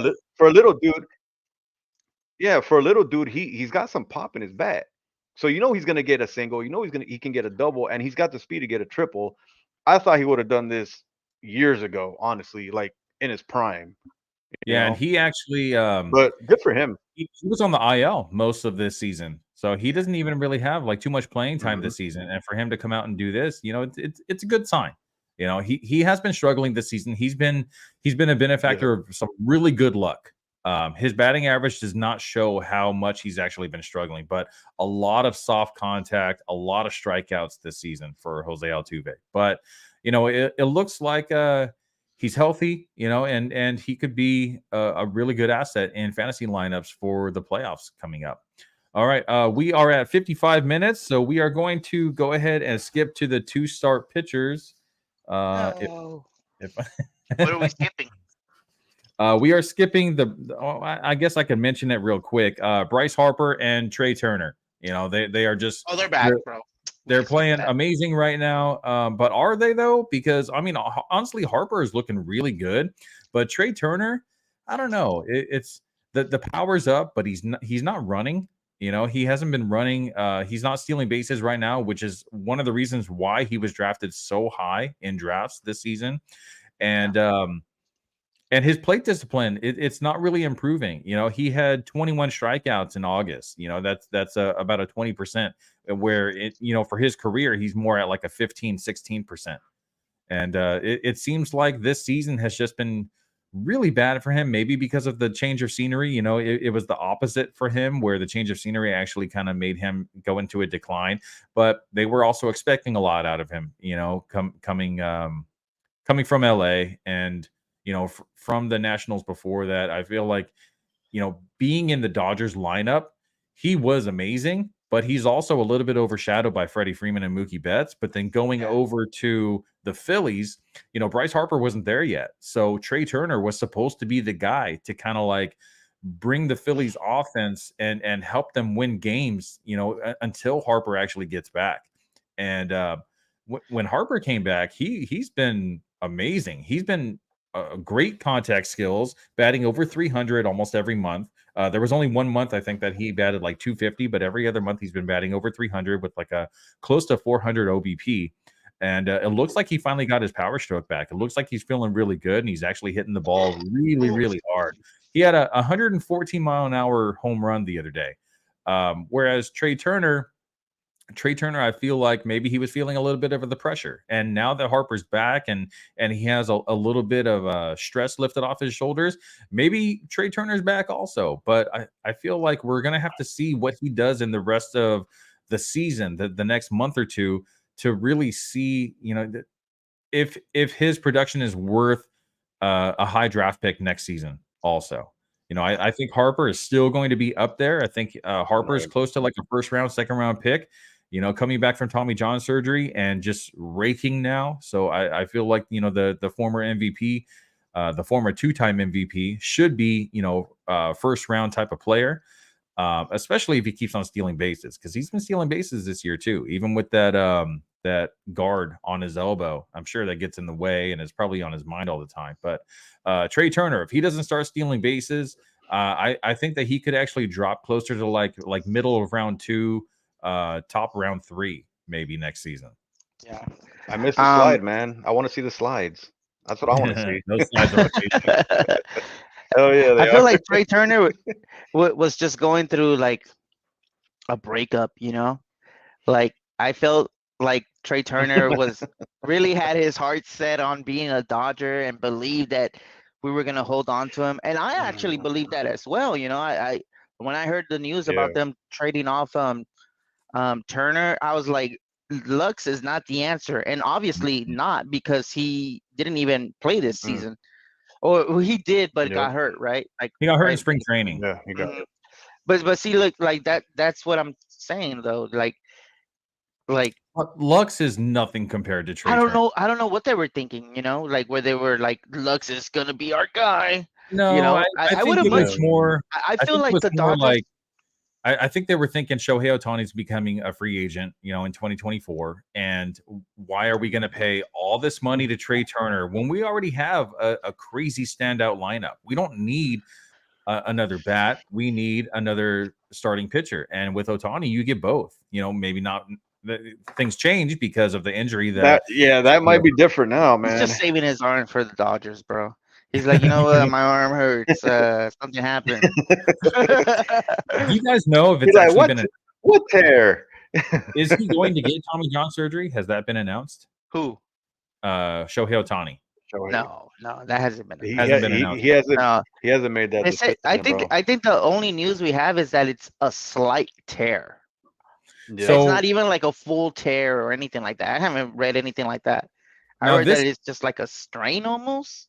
a little dude. Yeah, for a little dude, he's got some pop in his bat. So he's gonna get a single. He can get a double, and he's got the speed to get a triple. I thought he would have done this years ago, honestly, like in his prime. Yeah, and he actually but good for him. he was on the IL most of this season, so he doesn't even really have like too much playing time this season. And for him to come out and do this, it's a good sign. He has been struggling this season. He's been a benefactor of some really good luck. His batting average does not show how much he's actually been struggling, but a lot of soft contact, a lot of strikeouts this season for Jose Altuve. But it looks like he's healthy, and he could be a really good asset in fantasy lineups for the playoffs coming up. All right, we are at 55 minutes, so we are going to go ahead and skip to the 2-start pitchers. No. If What are we skipping? we are skipping I guess I could mention it real quick. Bryce Harper and Trea Turner. They are just. Oh, they're back, bro. They're playing amazing right now. But are they though? Because I mean, honestly, Harper is looking really good, but Trea Turner, I don't know. It's the power's up, but he's not running. He hasn't been running. He's not stealing bases right now, which is one of the reasons why he was drafted so high in drafts this season. And his plate discipline, it's not really improving. He had 21 strikeouts in August. That's about a 20%, where for his career, he's more at like a 15, 16%. And it seems like this season has just been really bad for him, maybe because of the change of scenery. It was the opposite for him, where the change of scenery actually kind of made him go into a decline. But they were also expecting a lot out of him, coming from LA and from the Nationals before that. I feel like, being in the Dodgers lineup, he was amazing, but he's also a little bit overshadowed by Freddie Freeman and Mookie Betts. But then going over to the Phillies, Bryce Harper wasn't there yet. So Trea Turner was supposed to be the guy to kind of like bring the Phillies offense and help them win games, until Harper actually gets back. And when Harper came back, he's been amazing. He's been great contact skills, batting over 300 almost every month. There was only 1 month, I think, that he batted like 250, but every other month he's been batting over 300 with like a close to 400 OBP. And it looks like he finally got his power stroke back. It looks like he's feeling really good, and he's actually hitting the ball really, really hard. He had a 114-mile-an-hour home run the other day. Whereas Trea Turner, I feel like maybe he was feeling a little bit of the pressure. And now that Harper's back and he has a little bit of stress lifted off his shoulders, maybe Trea Turner's back also. But I feel like we're going to have to see what he does in the rest of the season, the next month or two, to really see, if his production is worth a high draft pick next season also. I think Harper is still going to be up there. I think Harper is close to like a first round, second round pick, coming back from Tommy John surgery and just raking now. So I feel like, the former MVP, the former 2-time MVP should be, first round type of player, especially if he keeps on stealing bases, because he's been stealing bases this year too, even with that guard on his elbow. I'm sure that gets in the way and is probably on his mind all the time. But Trea Turner, if he doesn't start stealing bases, I think that he could actually drop closer to like middle of round 2, top round 3, maybe next season. Yeah. I missed the slide, man. I want to see the slides. That's what I want to see. Those slides are amazing. Oh yeah, I feel like Trea Turner was just going through like a breakup, like I felt like Trea Turner was really had his heart set on being a Dodger and believed that we were gonna hold on to him, and I actually believe that as well. I when I heard the news about them trading off Turner, I was like, Lux is not the answer, and obviously not, because he didn't even play this season. Or he did, but got hurt, right? Like he got hurt in spring training. Yeah, he got hurt. But see, look, like that's what I'm saying though. Like Lux is nothing compared to Trea. I don't know what they were thinking, like where they were like, Lux is gonna be our guy. No, I would have much more. I feel like the Dodgers. I think they were thinking Shohei Ohtani is becoming a free agent, in 2024. And why are we going to pay all this money to Trea Turner when we already have a crazy standout lineup? We don't need another bat. We need another starting pitcher. And with Ohtani, you get both. Maybe not. Things change because of the injury that might be different now, man. He's just saving his arm for the Dodgers, bro. He's like, you know what, my arm hurts. Something happened. Do you guys know if He's it's like, actually been? what tear? Is he going to get Tommy John surgery? Has that been announced? Who? Shohei Ohtani. No, that hasn't been. Hasn't been announced. No. He hasn't made that decision, I bro. think the only news we have is that it's a slight tear. Yeah. So it's not even like a full tear or anything like that. I haven't read anything like that. I heard that it's just like a strain almost.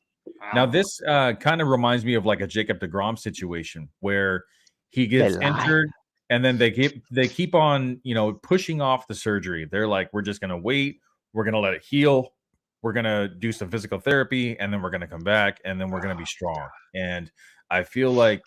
Now this kind of reminds me of like a Jacob deGrom situation where he gets injured and then they keep on, you know, pushing off the surgery. They're like, we're just gonna wait, we're gonna let it heal, we're gonna do some physical therapy, and then we're gonna come back, and then we're gonna be strong. And I feel like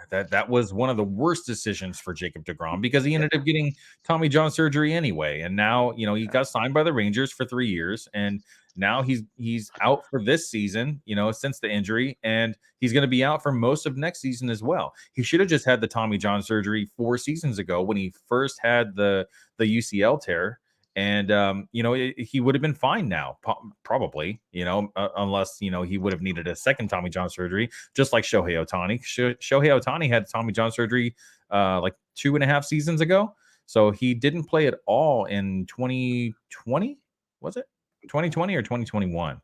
that was one of the worst decisions for Jacob deGrom because he ended up getting Tommy John surgery anyway. And now, you know, he got signed by the Rangers for 3 years, and now he's out for this season, you know, since the injury, and he's going to be out for most of next season as well. He should have just had the Tommy John surgery 4 seasons ago when he first had the UCL tear. And, you know, he would have been fine now, probably, you know, unless, you know, he would have needed a second Tommy John surgery, just like Shohei Ohtani. Shohei Ohtani had Tommy John surgery like 2.5 seasons ago. So he didn't play at all in 2020, was it? 2020 or 2021.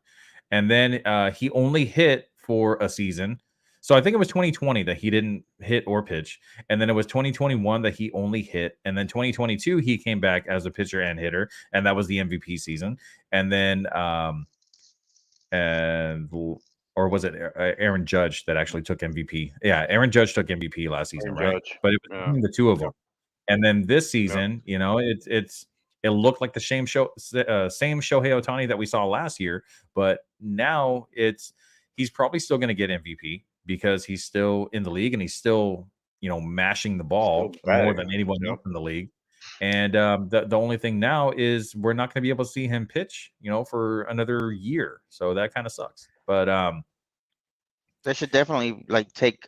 And then he only hit for a season. So I think it was 2020 that he didn't hit or pitch. And then it was 2021 that he only hit. And then 2022, he came back as a pitcher and hitter. And that was the MVP season. And then, or was it Aaron Judge that actually took MVP? Yeah, Aaron Judge took MVP last season, right? Judge. But it was the two of them. And then this season, you know, it looked like the same Shohei Ohtani that we saw last year, but now he's probably still going to get MVP because he's still in the league and he's still, you know, mashing the ball more than anyone else in the league. And the only thing now is we're not going to be able to see him pitch, you know, for another year. So that kind of sucks. But they should definitely like take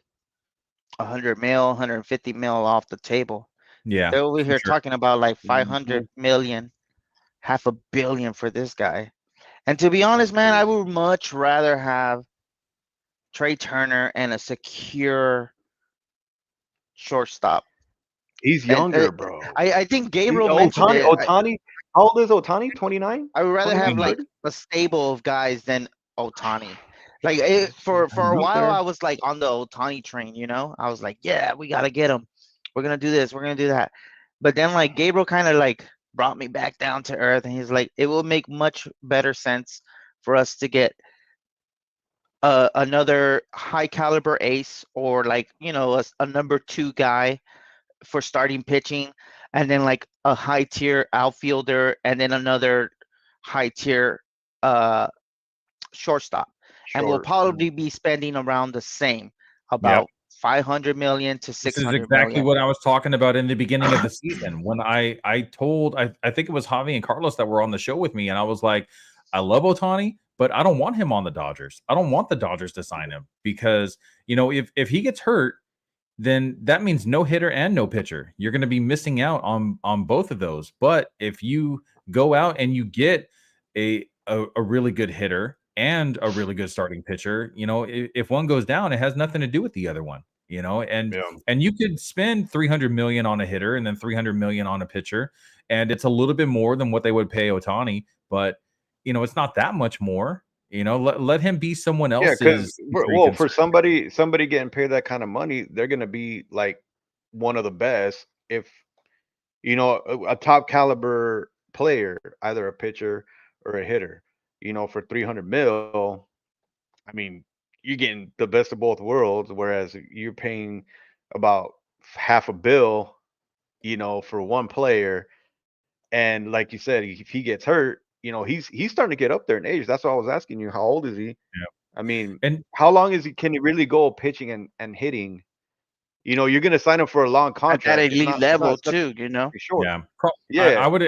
100 mil, 150 mil off the table. Yeah, they're over here talking about like 500 million, $500 million for this guy. And to be honest, man, I would much rather have Trey Turner and a secure shortstop. He's younger, bro. I think Gabriel mentioned it. Ohtani, how old is Ohtani? 29? I would rather have like a stable of guys than Ohtani. Like for a while, I was like on the Ohtani train, you know? I was like, yeah, we got to get him. We're going to do this. We're going to do that. But then like Gabriel kind of like brought me back down to earth. And he's like, it will make much better sense for us to get another high caliber ace or like, you know, a number 2 guy for starting pitching. And then like a high tier outfielder and then another high tier shortstop. And we'll probably be spending around the same, about 500 million to 600 million. This is exactly what I was talking about in the beginning of the season when I think it was Javi and Carlos that were on the show with me, and I was like, I love Ohtani, but I don't want him on the Dodgers. I don't want the Dodgers to sign him because, you know, if he gets hurt, then that means no hitter and no pitcher. You're going to be missing out on both of those. But if you go out and you get a really good hitter and a really good starting pitcher, you know, if one goes down, it has nothing to do with the other one, you know, and you could spend 300 million on a hitter and then 300 million on a pitcher. And it's a little bit more than what they would pay Ohtani, but you know, it's not that much more, you know, let him be someone else's. Well, for somebody getting paid that kind of money, they're going to be like one of the best. If, you know, a top caliber player, either a pitcher or a hitter, you know, for 300 mil, I mean, you're getting the best of both worlds, whereas you're paying about $500 million, you know, for one player. And like you said, if he gets hurt, you know, he's starting to get up there in age. That's why I was asking you, how old is he? Yeah. I mean, and how long can he really go pitching and hitting? You know, you're going to sign him for a long contract. At that elite level too, you know? Sure. Yeah. I would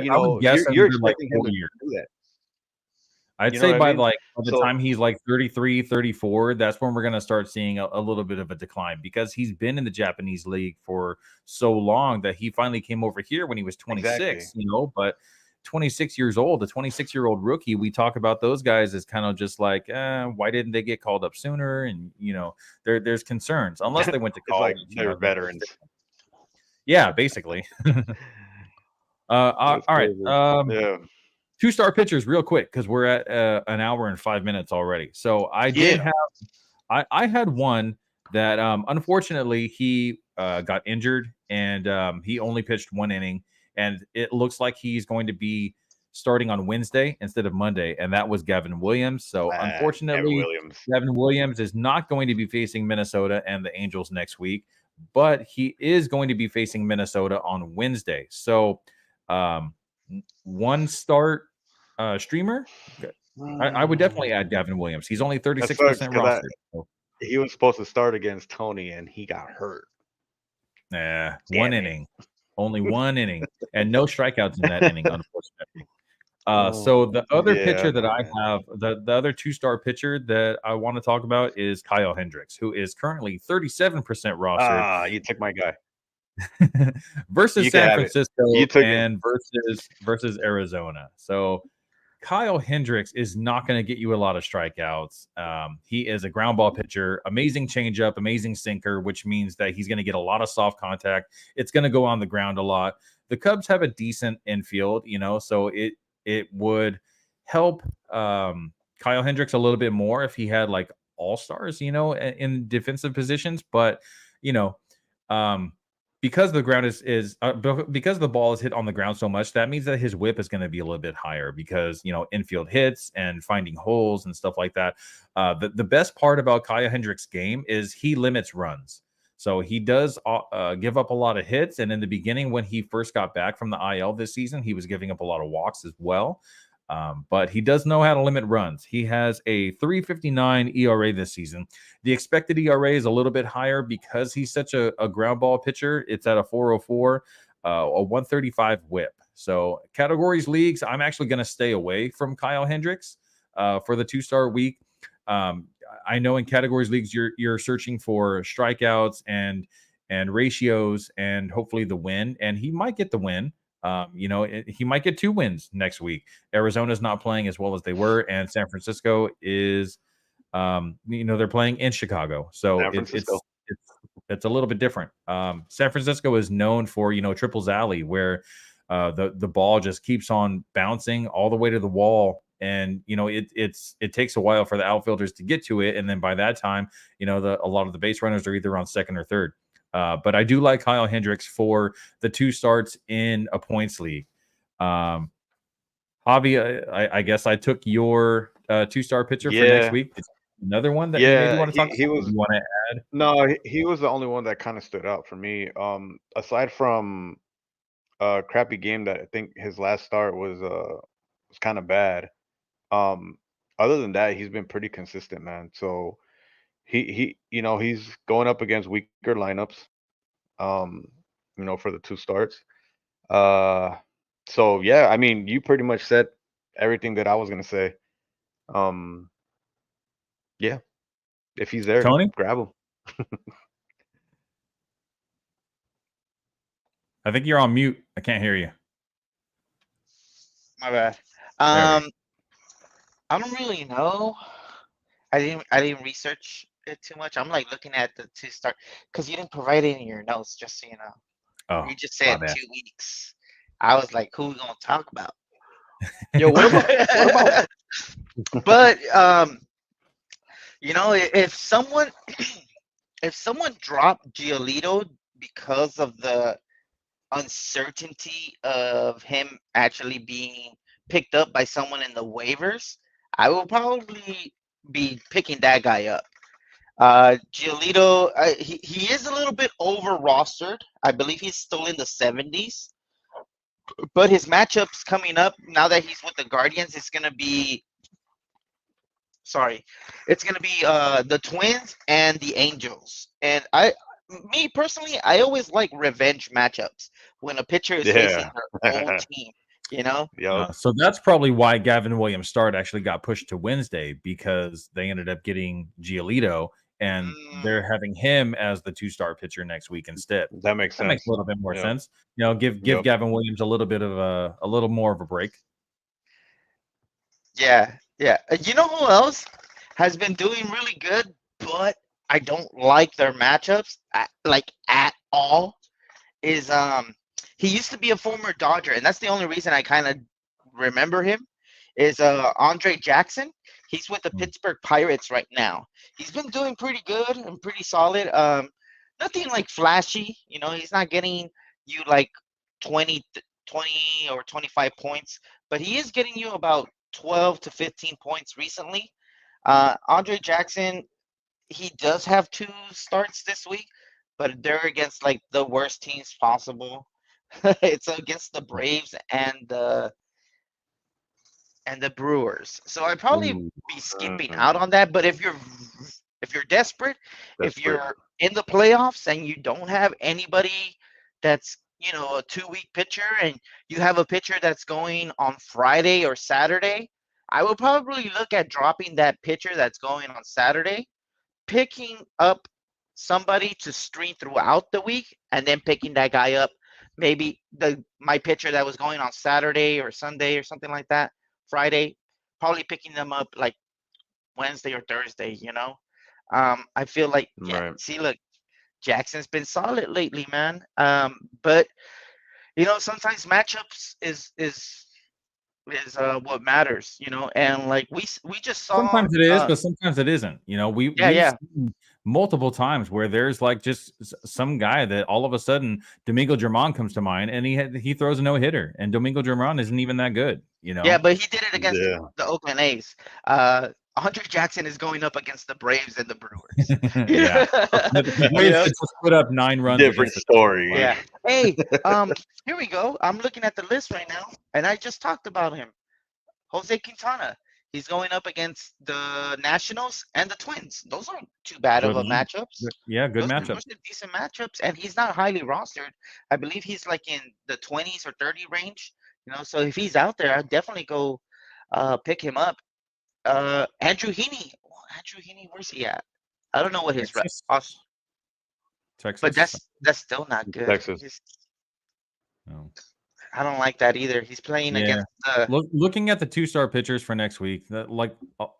guess you're like expecting 4 him years. to do that. I'd say by the time he's like 33, 34, that's when we're going to start seeing a little bit of a decline because he's been in the Japanese league for so long that he finally came over here when he was 26, you know, but 26 years old, a 26-year-old rookie. We talk about those guys as kind of just like, why didn't they get called up sooner? And there's concerns unless they went to It's college. like they're veterans. Yeah, basically. All right. Yeah. 2-star pitchers real quick because we're at an hour and 5 minutes already. So I had one that unfortunately he got injured and he only pitched 1 inning, and it looks like he's going to be starting on Wednesday instead of Monday, and that was Gavin Williams. So unfortunately, Gavin Williams is not going to be facing Minnesota and the Angels next week, but he is going to be facing Minnesota on Wednesday. So 1 start streamer, I would definitely add Gavin Williams. He's only 36% rostered. He was supposed to start against Tony and he got hurt. Yeah, 1 inning, only 1 inning, and no strikeouts in that inning, unfortunately. So the other pitcher that I have, the other 2-star pitcher that I want to talk about is Kyle Hendricks, who is currently 37% rostered. You took my guy. Versus San Francisco and versus Arizona. So Kyle Hendricks is not going to get you a lot of strikeouts. He is a ground ball pitcher, amazing changeup, amazing sinker, which means that he's going to get a lot of soft contact. It's going to go on the ground a lot. The Cubs have a decent infield, so it would help Kyle Hendricks a little bit more if he had like all-stars, in defensive positions. But, because the ground because the ball is hit on the ground so much, that means that his whip is going to be a little bit higher because, infield hits and finding holes and stuff like that. The best part about Kyle Hendricks' game is he limits runs. So he does give up a lot of hits. And in the beginning, when he first got back from the IL this season, he was giving up a lot of walks as well. But he does know how to limit runs. He has a 3.59 ERA this season. The expected ERA is a little bit higher because he's such a ground ball pitcher. It's at a 4.04, a 135 whip. So categories leagues, I'm actually going to stay away from Kyle Hendricks for the 2-star week. I know in categories leagues, you're searching for strikeouts and ratios and hopefully the win, and he might get the win. He might get 2 wins next week. Arizona's not playing as well as they were, and San Francisco is, they're playing in Chicago, so it's a little bit different. San Francisco is known for triples alley, where the ball just keeps on bouncing all the way to the wall, and it takes a while for the outfielders to get to it, and then by that time, a lot of the base runners are either on second or third. But I do like Kyle Hendricks for the 2 starts in a points league. Javi, I guess I took your 2-star pitcher for next week. Another one that you maybe want to talk about? You want to add? No, he was the only one that kind of stood out for me. Aside from a crappy game that I think his last start was kind of bad. Other than that, he's been pretty consistent, man. So he's going up against weaker lineups, for the 2 starts. So yeah, I mean, you pretty much said everything that I was gonna say. Yeah, if he's there, Tony, grab him. I think you're on mute. I can't hear you. My bad. I don't really know. I didn't research it too much. I'm like looking at the 2-star because you didn't provide it in your notes, just so you know. Oh, you just said 2 weeks. I was like, who we gonna talk about? Yo, what about? But if someone dropped Giolito because of the uncertainty of him actually being picked up by someone in the waivers, I will probably be picking that guy up. Giolito, he is a little bit over rostered. I believe he's still in the 70s. But his matchups coming up now that he's with the Guardians, it's gonna be the Twins and the Angels. And me personally, I always like revenge matchups when a pitcher is facing their own team. So that's probably why Gavin Williams' start actually got pushed to Wednesday, because they ended up getting Giolito and they're having him as the 2-star pitcher next week instead. That makes sense. That makes a little bit more Yep. sense. You know, give Yep. Gavin Williams a little bit of a little more of a break. Yeah. You know who else has been doing really good, but I don't like their matchups at all? Is he used to be a former Dodger, and that's the only reason I kind of remember him. Is Andre Jackson? He's with the Pittsburgh Pirates right now. He's been doing pretty good and pretty solid. Nothing like flashy, you know. He's not getting you like 20 or 25 points, but he is getting you about 12 to 15 points recently. Andre Jackson, he does have 2 starts this week, but they're against like the worst teams possible. It's against the Braves and the Brewers. So I'd probably be skipping out on that. But if you're desperate, if you're in the playoffs and you don't have anybody that's, you know, a 2-week pitcher and you have a pitcher that's going on Friday or Saturday, I would probably look at dropping that pitcher that's going on Saturday, picking up somebody to stream throughout the week, and then picking that guy up. Maybe my pitcher that was going on Saturday or Sunday or something like that, Friday, probably picking them up like Wednesday or Thursday, you know. I feel like, see, look, Jackson's been solid lately, man. But you know, sometimes matchups is what matters, you know. And like we just saw, Sometimes it is, but sometimes it isn't. You know, we've seen multiple times where there's like just some guy that all of a sudden Domingo Germán comes to mind, and he throws a no-hitter, and Domingo Germán isn't even that good. You know. Yeah, but he did it against the Oakland A's. Andre Jackson is going up against the Braves and the Brewers. Yeah, the Braves just put up 9 runs. Different story. Yeah. Hey, here we go. I'm looking at the list right now, and I just talked about him. Jose Quintana. He's going up against the Nationals and the Twins. Those aren't too bad of a matchups. Yeah, good matchups. Those are decent matchups, and he's not highly rostered. I believe he's like in the 20s or 30 range. You know, so if he's out there, I'd definitely go pick him up. Andrew Heaney. Andrew Heaney, where's he at? I don't know what his Texas. But that's still not good. Texas. No. I don't like that either. He's playing against looking at the 2-star pitchers for next week, that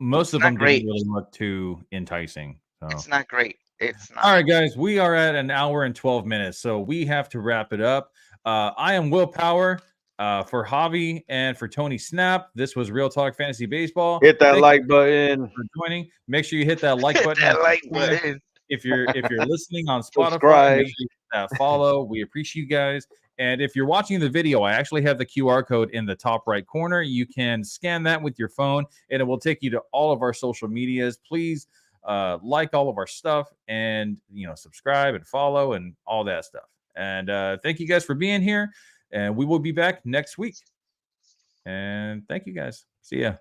most of them didn't really look too enticing. So. It's not great. It's not. All right, guys, we are at an hour and 12 minutes, so we have to wrap it up. I am Will Power. For Javi and for Tony Snap, this was Real Talk Fantasy Baseball. Hit that like button for joining. Make sure you hit that like button. That like button. If you're listening on Spotify, subscribe. make sure you hit that follow. We appreciate you guys. And if you're watching the video, I actually have the QR code in the top right corner. You can scan that with your phone, and it will take you to all of our social medias. Please like all of our stuff, and subscribe and follow and all that stuff. And thank you guys for being here. And we will be back next week. And thank you guys. See ya.